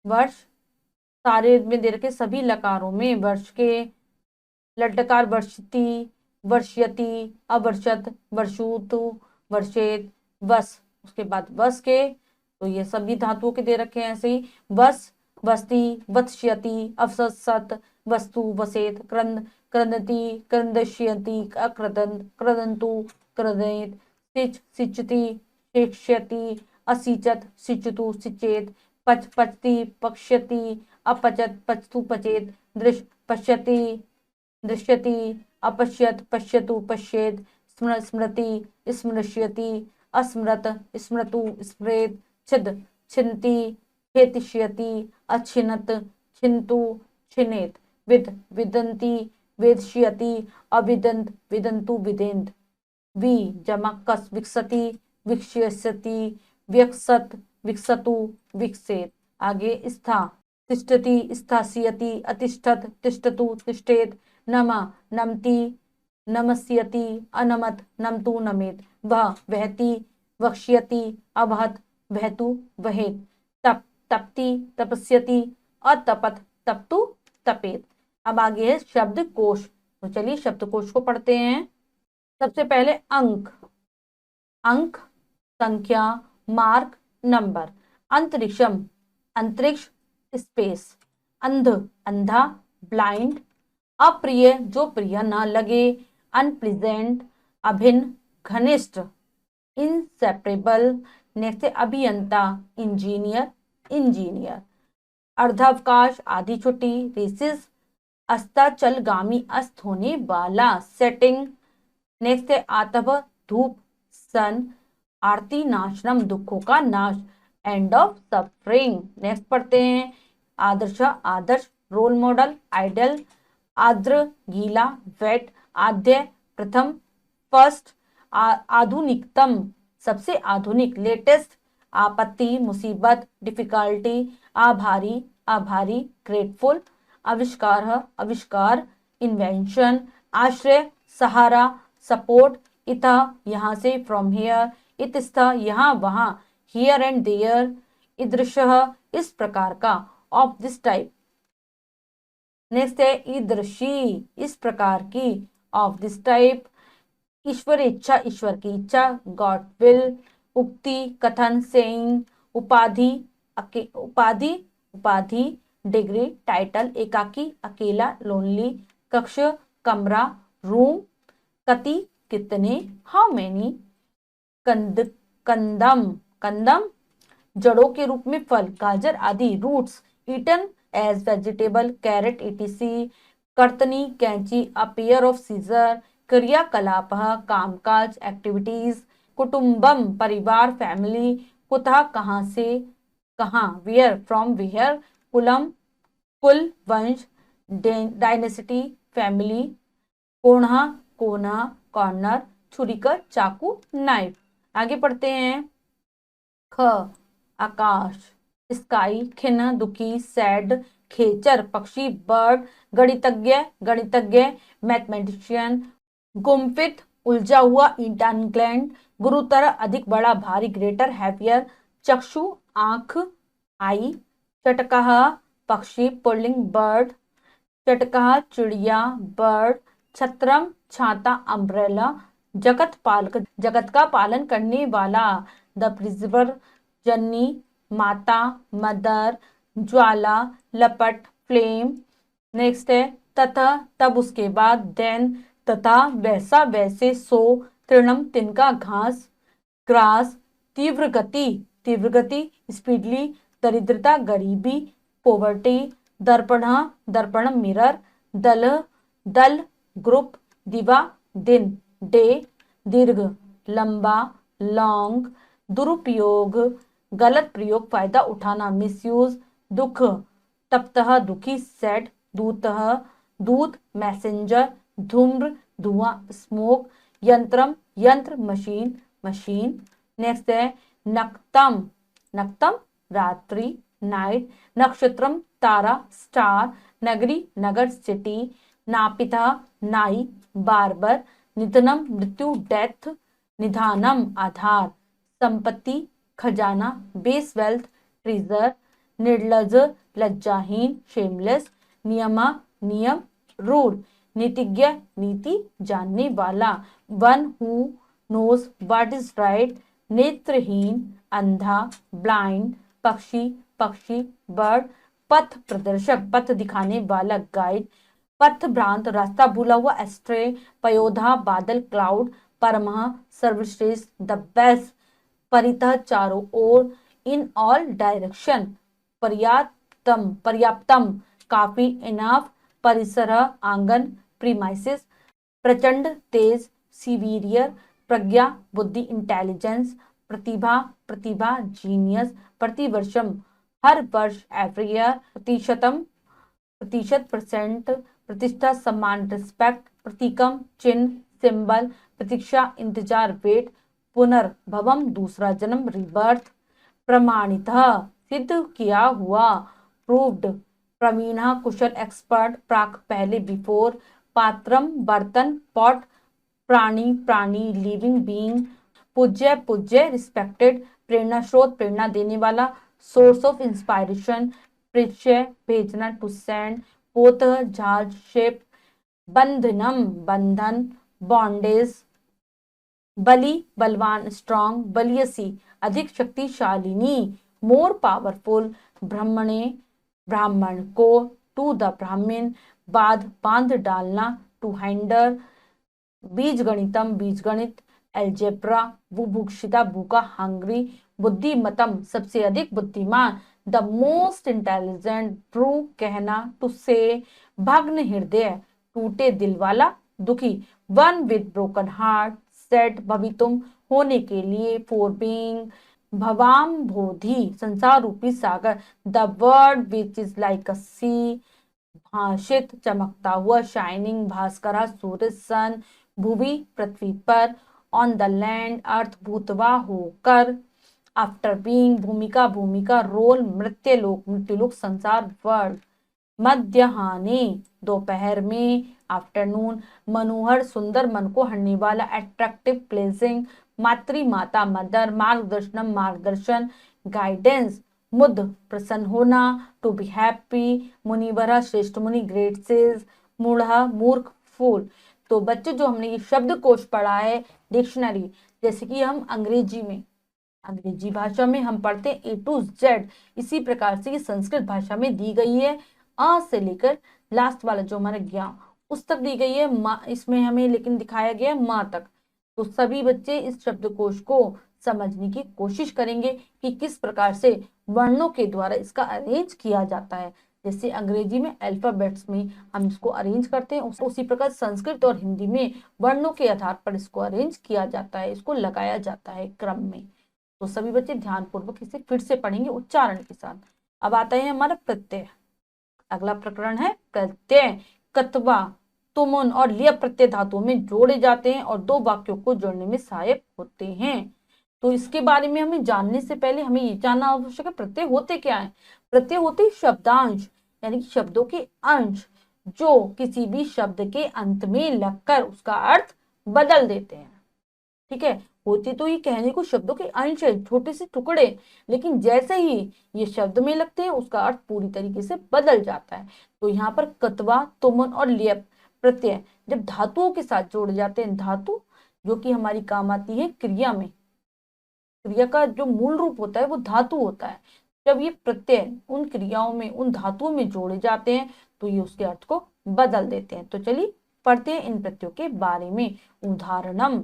वर्ष सारे में दे रखे सभी लकारों में वर्ष के लटकार वर्षति वर्ष्यति अवर्षत वर्षुतु वर्षेत वस। उसके बाद वस के तो ये सभी धातुओं के दे रखे हैं ऐसे ही वस वस्ति वत्स्यति अवसत वस्तु वसेत क्रंद क्रंदति क्रंदश्यति अक्रदंत क्रदंतु क्रदेत सिच सिचति शिक्ष्यति असिचत सिचतु सिचेत पच पचति पक्ष्यति अपचत पचतु पचेत दृश पश्यति दृश्यति अपश्यत पश्यतु पश्येत स्मृति स्मृष्यति अस्मृत स्मृतु स्मृत छिद छिन्ति हेतिष्यति अच्छिनत छिन्तु छिनेत विद विदन्ति वेदष्यति अविदन्त विदन्तु विदेन्त। वि जमा कस विकसति विक्ष्यसति व्यक्सत विकसतु विकसेत। आगे स्था तिष्ठति स्थास्यति अतिष्ठत तिष्ठतु तिष्ठेत नम, नमति, नमस्यति, अनमत, नमतु, नमेत, वह, वहति, वक्ष्यति, अवहत, वहतु, वहेत, तप, तपति, तपस्यति, अतपत, तपतु, तपेत। अब आगे है शब्दकोश। तो चलिए शब्दकोश को पढ़ते हैं। सबसे पहले अंक, अंक, संख्या, मार्क, नंबर। अंतरिक्षम, अंतरिक्ष, स्पेस। अंध, अंधा, ब्लाइंड। अप्रिय, जो प्रिय न लगे, अनप्लीजेंट, अभिन्न, घनिष्ठ, इंसेपरेबल। नेक्स्ट है अभियंता, इंजीनियर, इंजीनियर। अर्धावकाश, आधी छुट्टी, रेसिस, अस्ताचलगामी, अस्त होने वाला, सेटिंग। नेक्स्ट है आतप, धूप, सन। आरती नाशनम, दुखों का नाश, एंड ऑफ सफरिंग। नेक्स्ट पढ़ते हैं आदर्श, आदर्श, रोल मॉडल, आइडल। आर्द्र, गीला, वेट। आद्य, प्रथम, फर्स्ट। आधुनिकतम, सबसे आधुनिक, लेटेस्ट। आपत्ति, मुसीबत, डिफिकल्टी। आभारी, आभारी, ग्रेटफुल। आविष्कार, आविष्कार, इन्वेंशन। आश्रय, सहारा, सपोर्ट। इतः, यहाँ से, फ्रॉम हियर। इतस्तः, यहाँ वहाँ, हियर एंड देयर। ईदृशः, इस प्रकार का, ऑफ दिस टाइप। नेक्स्ट है ईदृशी, इस प्रकार की, ऑफ दिस टाइप। ईश्वर इच्छा, ईश्वर की इच्छा, गॉड विल। उक्ति, कथन, सेइंग। उपाधि, उपाधि, उपाधि। डिग्री, टाइटल, एकाकी, अकेला, लोनली। कक्ष, कमरा, रूम। कति, कितने, हाउ मेनी। कंद, कंदम, कंदम, जड़ों के रूप में फल, गाजर आदि। Roots, eaten as vegetable, carrot, etc। कर्तनी, कैंची, अ पेयर ऑफ सीजर। क्रियाकलाप, कामकाज, एक्टिविटीज। कुटुंबम, परिवार, फैमिली। कुतः, कहाँ से, कहाँ, वेयर, फ्रॉम वेयर। कुलम, कुल, वंश। Dynasty, family. कोणा, कोना, कॉर्नर। छुरीकर, चाकू, नाइफ। आगे पढ़ते हैं ख, आकाश, स्काई। खिन, दुखी, सैड। खेचर, पक्षी, बर्ड। गणितज्ञ, गणितज्ञ, मैथमेटिशियन। गुम्फित, उलझा हुआ, इंटेंगल्ड। गुरुतर, अधिक, बड़ा, भारी, ग्रेटर, हैवियर। चक्षु, आंख, आई। चटकह, पक्षी, पुल्लिंग, बर्ड। चटकह, चिड़िया, बर्ड। छत्रम, छाता, अम्ब्रेला। जगत पालक, जगत का पालन करने वाला, द प्रिजर्वर। जननी, माता, मदर। ज्वाला, लपट, फ्लेम। नेक्स्ट है तथा, तब, उसके बाद। देन, तथा, वैसा, वैसे। सो, तृणम, तिनका, घास, ग्रास। तीव्र गति, तीव्र गति, स्पीडली। दरिद्रता, गरीबी, पोवर्टी। दर्पण, दर्पण, मिरर। दल, दल, ग्रुप। दिवा, दिन, डे। दीर्घ, लंबा, लॉन्ग। दुरुपयोग, गलत प्रयोग, फायदा उठाना, मिसयूज। दुख, तप्तः, दुखी, सैड। दूतः, दूत, मैसेंजर। धूम्र, धुआं, स्मोक। यंत्रम, यंत्र, मशीन, मशीन। नेक्स्ट है नक्तम, नक्तम, रात्रि, नाइट। नक्षत्रम, तारा, स्टार। नगरी, नगर, सिटी। नापिता, नाई, बार्बर। निधनम, मृत्यु, डेथ। निधानम, आधार। संपत्ति, खजाना, बेस, वेल्थ, ट्रेजर। निर्लज, लज्जाहीन, शेमलेस। नियमा, नियम, रूल। नीतिज्ञ, नीति, जानने वाला। One who knows what is right. नेत्रहीन, अंधा, ब्लाइंड। पक्षी, पक्षी, बर्ड। पथ प्रदर्शक, पथ दिखाने वाला, गाइड। पथ भ्रांत, रास्ता भूला हुआ, एस्ट्रे। पयोधा, बादल, क्लाउड। परमः, सर्वश्रेष्ठ, द बेस्ट। परितः, चारों ओर। In all direction. पर्याप्तम, पर्याप्तम, काफी, इनफ। परिसर, आंगन, प्रीमाइसेस। प्रचंड, तेज, सीवियर। प्रज्ञा, बुद्धि, इंटेलिजेंस। प्रतिभा, प्रतिभा, जीनियस। प्रतिवर्षम, हर वर्ष, एवरी ईयर। प्रतिशतम, प्रतिशत, परसेंट। प्रतिष्ठा, सम्मान, रिस्पेक्ट। प्रतीकम, चिन्ह, सिंबल। प्रतीक्षा, इंतजार, वेट। पुनर्भवम, दूसरा जन्म, रिबर्थ। प्रमाणितः, सिद्ध किया हुआ, प्रूव्ड। प्रवीण, कुशल, एक्सपर्ट। प्राक, पहले, बिफोर। पात्रम बर्तन, पॉट, प्राणी प्राणी लिविंग बीइंग, पूज्य पूज्य रिस्पेक्टेड, प्रेरणा स्रोत प्रेरणा देने वाला, सोर्स ऑफ इंस्पायरेशन प्रेष्य भेजना टू सेंड, पोत जहाज शिप, बंधनम बंधन बॉन्डेज, बलि बलवान स्ट्रॉन्ग, बलियसी अधिक शक्तिशालिनी, मोर पावरफुल, ब्राह्मणे ब्राह्मण को, टू द ब्राह्मण, बांध डालना, टू हैंडल, बीज गणितम बीज गणित, एल्जेब्रा बुभुक्षिता भूखा हंग्री, बुद्धिमतम सबसे अधिक बुद्धिमान, द मोस्ट इंटेलिजेंट, ट्रू कहना टू से, भग्न हृदय टूटे दिल वाला दुखी, वन विद ब्रोकन हार्ट, सेट भवितुम होने के लिए, फॉर बीइंग, भवाम बोधि संसार रूपी सागर, the word which is like a sea, भाषित चमकता हुआ, शाइनिंग भास्करा सूरज सन, भूवि पृथ्वी पर, ऑन द लैंड अर्थ भूतवा होकर, आफ्टर बीइंग भूमिका भूमिका, रोल मृत्युलोक संसार वर्ल्ड, मध्याह्ने दोपहर में, आफ्टरनून मनोहर सुंदर मन को हरने वाला, अट्रैक्टिव प्लेजिंग, मातृ माता मदर, मार्गदर्शनम मार्गदर्शन, गाइडेंस मुद प्रसन्न होना, टू बी हैप्पी, मुनिवरा श्रेष्ठ मुनि, ग्रेट सेज, मूढ़ मूर्ख फूल। तो बच्चे जो हमने ये शब्दकोश पढ़ा है डिक्शनरी, जैसे कि हम अंग्रेजी भाषा में हम पढ़ते हैं A to Z, इसी प्रकार से ये संस्कृत भाषा में दी गई है, अ से लेकर लास्ट वाला जो हमारा ज्ञ उस तक दी गई है, इसमें हमें लेकिन दिखाया गया है माँ तक। तो सभी बच्चे इस शब्दकोश को समझने की कोशिश करेंगे कि किस प्रकार से वर्णों के द्वारा इसका अरेंज किया जाता है। जैसे अंग्रेजी में अल्फाबेट्स में हम इसको अरेंज करते हैं, उसी प्रकार संस्कृत और हिंदी में वर्णों के आधार पर इसको अरेंज किया जाता है, इसको लगाया जाता है क्रम में। तो सभी बच्चे ध्यानपूर्वक इसे फिर से पढ़ेंगे उच्चारण के साथ। अब आता है हमारा प्रत्यय। अगला प्रकरण है प्रत्यय। कत्वा तुमुन और लिय प्रत्यय धातुओं में जोड़े जाते हैं और दो वाक्यों को जोड़ने में सहायक होते हैं। तो इसके बारे में हमें जानने से पहले हमें ये जानना आवश्यक है प्रत्यय होते क्या है। प्रत्यय होते शब्दांश यानी कि शब्दों के अंश जो किसी भी शब्द के अंत में लगकर उसका अर्थ बदल देते हैं। ठीक है, होते तो ये कहने को शब्दों के अंश है, छोटे से टुकड़े, लेकिन जैसे ही ये शब्द में लगते हैं उसका अर्थ पूरी तरीके से बदल जाता है। तो यहाँ पर कत्वा तुमन और लियप प्रत्यय जब धातुओं के साथ जोड़े जाते हैं, धातु जो कि हमारी काम आती है क्रिया में, क्रिया का जो मूल रूप होता है वो धातु होता है। जब ये प्रत्यय उन क्रियाओं में उन धातुओं में जोड़े जाते हैं तो ये उसके अर्थ को बदल देते हैं। तो चलिए पढ़ते हैं इन प्रत्ययों के बारे में। उदाहरणम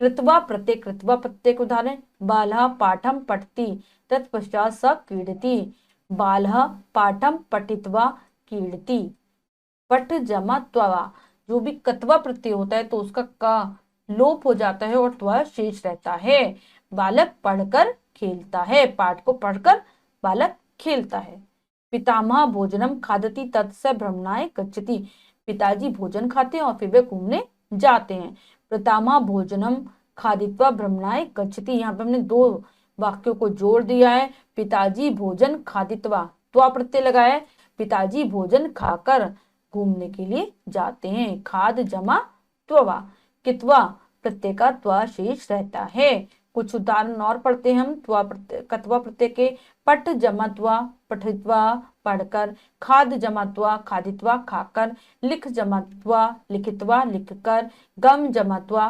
कृत्वा प्रत्यय, कृत्वा प्रत्यय के उदाहरण, बालः पाठम पठति तत्पश्चात स क्रीडति, बालः पाठम पठित्वा क्रीडति, पठ जमा त्वा, जो भी कत्वा प्रत्यय होता है तो उसका का लोप हो जाता है और त्वा शेष रहता है। बालक पढ़कर खेलता है, पाठ को पढ़कर बालक खेलता है। पितामह भोजनम खादति तत्स भ्रमणाय गच्छति, पिताजी भोजन खाते हैं और फिर वे घूमने जाते हैं। पितामह भोजनम खादित्वा भ्रमणाय गच्छति, यहाँ पे हमने दो वाक्यों को जोड़ दिया है। पिताजी भोजन खादित्वा त्वा प्रत्यय लगाया है, पिताजी भोजन खाकर घूमने के लिए जाते हैं। खाद जमा त्वा, कित्वा प्रत्यय का त्वा शेष रहता है। कुछ उदाहरण और पढ़ते हैं हम त्वा प्रत्यय कत्वा प्रत्यय के। पट जमा त्वा पठित्वा पढ़कर, खाद जमा त्वा खादित्वा खाकर, लिख जमा त्वा लिखित्वा लिखकर, गम जमा त्वा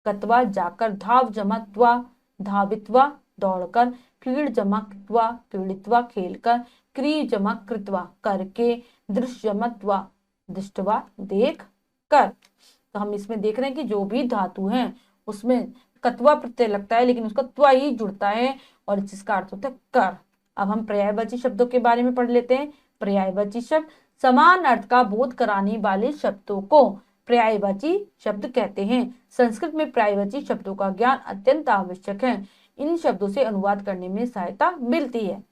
गत्वा जाकर, धाव जमा त्वा धावित्वा दौड़कर, क्रीड जमा कृत्वा क्रीडित्वा खेलकर, क्री जमा कृत्वा करके, दृश्य जमा त्वा दृष्टवा देख कर। तो हम इसमें देख रहे हैं कि जो भी धातु है उसमें कत्वा प्रत्यय लगता है लेकिन उसका त्वा ही जुड़ता है और जिसका अर्थ होता है कर। अब हम पर्यायवाची शब्दों के बारे में पढ़ लेते हैं। पर्यायवाची शब्द समान अर्थ का बोध कराने वाले शब्दों को पर्यायवाची शब्द कहते हैं। संस्कृत में पर्यायवाची शब्दों का ज्ञान अत्यंत आवश्यक है, इन शब्दों से अनुवाद करने में सहायता मिलती है।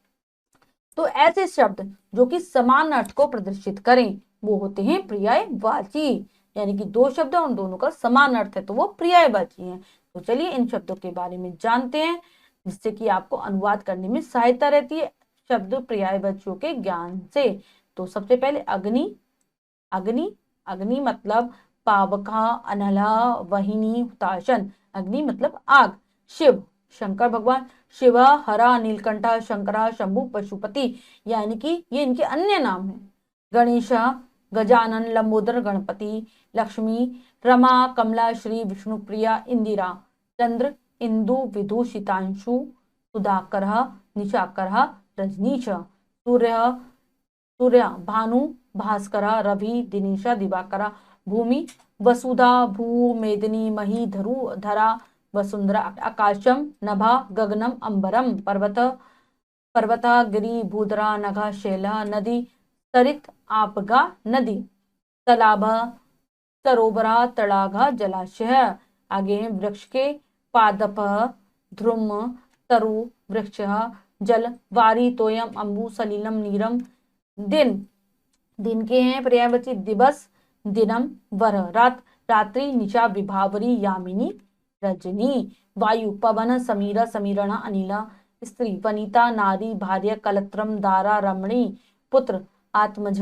तो ऐसे शब्द जो कि समान अर्थ को प्रदर्शित करें वो होते हैं पर्यायवाची, यानी कि दो शब्द और उन दोनों का समान अर्थ है तो वो पर्यायवाची हैं। तो चलिए इन शब्दों के बारे में जानते हैं जिससे कि आपको अनुवाद करने में सहायता रहती है शब्द पर्यायवाचियों के ज्ञान से। तो सबसे पहले अग्नि, अग्नि अग्नि मतलब पावका अनला वहिनी हुताशन, अग्नि मतलब आग। शिव शंकर भगवान, शिव हरा नीलकंठा शंकरा शंभु पशुपति, यानी कि ये इनके अन्य नाम हैं। गणेश गजानन लंबोदर गणपति, लक्ष्मी रमा कमला श्री विष्णुप्रिया इंदिरा, चंद्र इंदु विदुषितांशु सुधाकर निशाकर रजनीश, सूर्य सूर्य भानु भास्कर रवि दिनेश दिवाकर, भूमि वसुधा भू मेदिनी मही धरु धरा वसुंधरा, आकाशम नभा गगनम अंबरम, पर्वत पर्वत गिरि भूधरा नघ शैला, नदी सरित आपगा नदी, तालाब सरोवरा तड़ागा जलाशय। आगे हैं वृक्ष के पादप ध्रुम तरु वृक्ष, जल वारी तोयम अंबु सलीलम नीरम, दिन दिन के हैं पर्यायवाची दिवस दिनम वर, रात रात्रि निशा विभावरी यामिनी रजनी, वायु पवन समीर समीरण अनिला, स्त्री वनिता नारी भार्य कलत्रम दारा रमणी, पुत्र आत्मज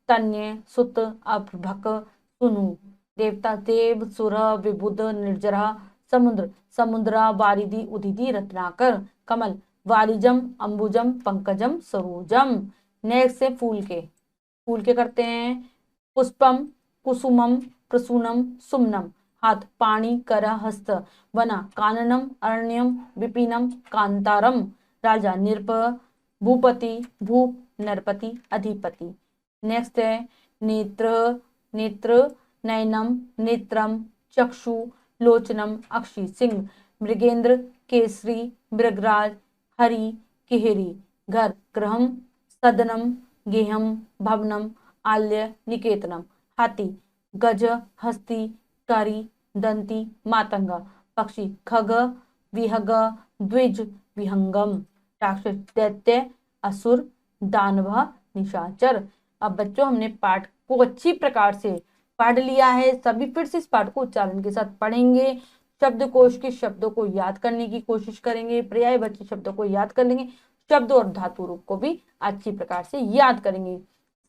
तन्य सुत अभ्रक सुनु, देवता देव सुर विबुध निर्जरा, समुद्र समुद्रा वारिधि उदिति रत्नाकर, कमल वारिजम अंबुजम पंकजम सरोजम। नेक्स्ट है फूल के करते हैं पुष्पम कुसुमम प्रसूनम सुमनम, हाथ पाणी कर हस्त, वना काननम अरण्यम विपिनम कांतारम, राजा नृप भूपति भूप नरपति अधिपति। नेक्स्ट है नेत्र नेत्र नयनम नेत्रम चक्षु लोचनम अक्षी सिंह, मृगेंद्र केसरी मृगराज हरि किहरी, घर ग्रहम सदनम गेहम भवनम आल्य निकेतनम, हाथी गज हस्ती कारी दंती मातंगा, पक्षी खग विहग द्विज विहंगम, राक्षस दैत्य असुर दानव निशाचर। अब बच्चों हमने पाठ को अच्छी प्रकार से पढ़ लिया है, सभी फिर से इस पाठ को उच्चारण के साथ पढ़ेंगे, शब्दकोश के शब्दों को याद करने की कोशिश करेंगे, पर्यायवाची शब्दों को याद कर लेंगे, शब्द और धातु रूप को भी अच्छी प्रकार से याद करेंगे,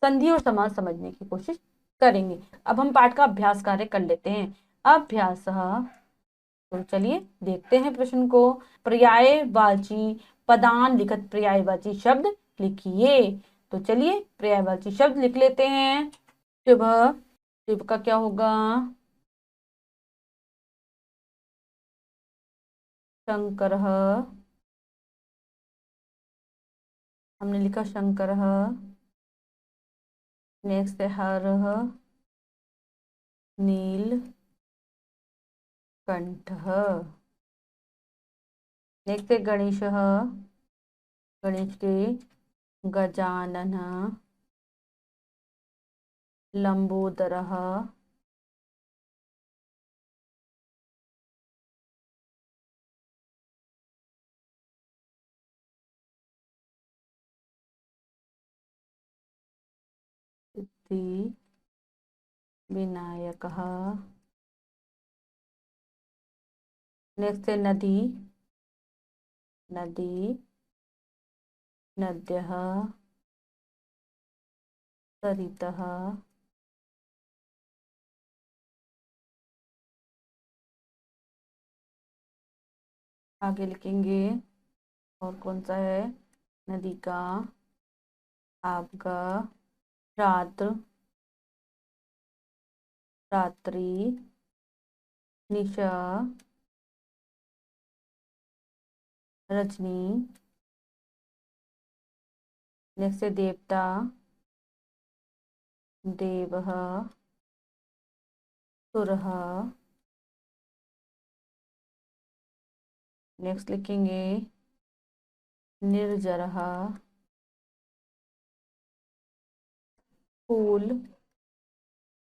संधि और समास समझने की कोशिश करेंगे। अब हम पाठ का अभ्यास कार्य कर लेते हैं। अभ्यास, तो चलिए देखते हैं प्रश्न को। पर्यायवाची पदान लिखत, पर्यायवाची शब्द लिखिए। तो चलिए पर्यायवाची शब्द लिख लेते हैं। शिव, शिव का क्या होगा? शंकर, हमने लिखा शंकर। नेक्स्ट है हर नील कंठ। नेक्स्ट है गणेश, गणेश के गजानन लंबोदर सिद्धि विनायक। नेक्स्ट है नदी, नदी नद्यः सरितः आगे लिखेंगे और कौन सा है? नदी का आपका रात्र रात्रि निशा रजनी। नेक्स्ट है देवता देवः सुरः। नेक्स्ट लिखेंगे निर्जरः फूल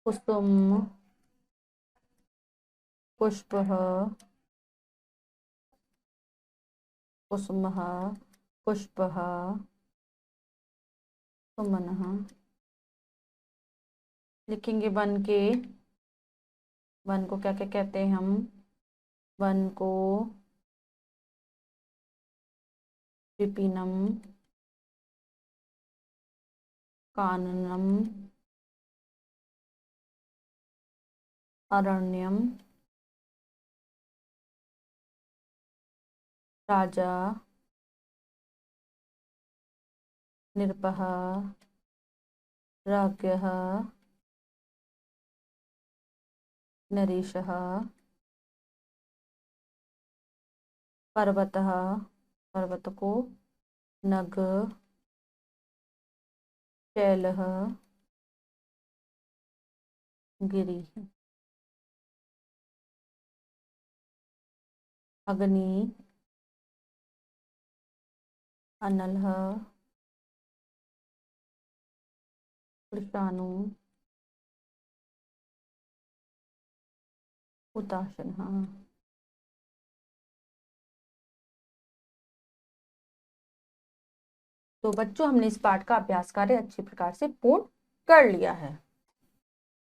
कुसुम पुष्पः कुसुमः पुष्पः सुमनः। लिखेंगे वन के, वन को क्या क्या कहते हैं हम? वन को विपिनम काननम अरण्यम, राजा, निर्भः, राज्ञः, नरेशः, पर्वतः, पर्वत को, नग, शैलः, गिरि, अग्नि, अनलः, कृशानु, उदासीनः। तो बच्चों हमने इस पाठ का अभ्यास कार्य अच्छी प्रकार से पूर्ण कर लिया है।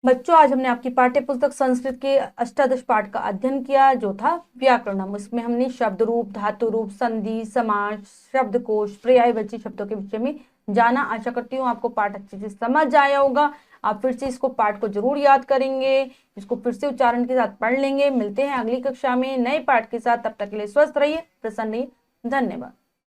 बच्चों आज हमने आपकी पाठ्य पुस्तक संस्कृत के अष्टादश पाठ का अध्ययन किया जो था व्याकरणम। इसमें हमने शब्द रूप, धातु रूप, संधि, समास, शब्दकोश, पर्यायवाची शब्दों के विषय में जाना। आशा करती हूँ आपको पाठ अच्छे से समझ आया होगा। आप फिर से इसको पाठ को जरूर याद करेंगे, इसको फिर से उच्चारण के साथ पढ़ लेंगे। मिलते हैं अगली कक्षा में नए पाठ के साथ। तब तक के लिए स्वस्थ रहिए, प्रसन्न रहिए। धन्यवाद।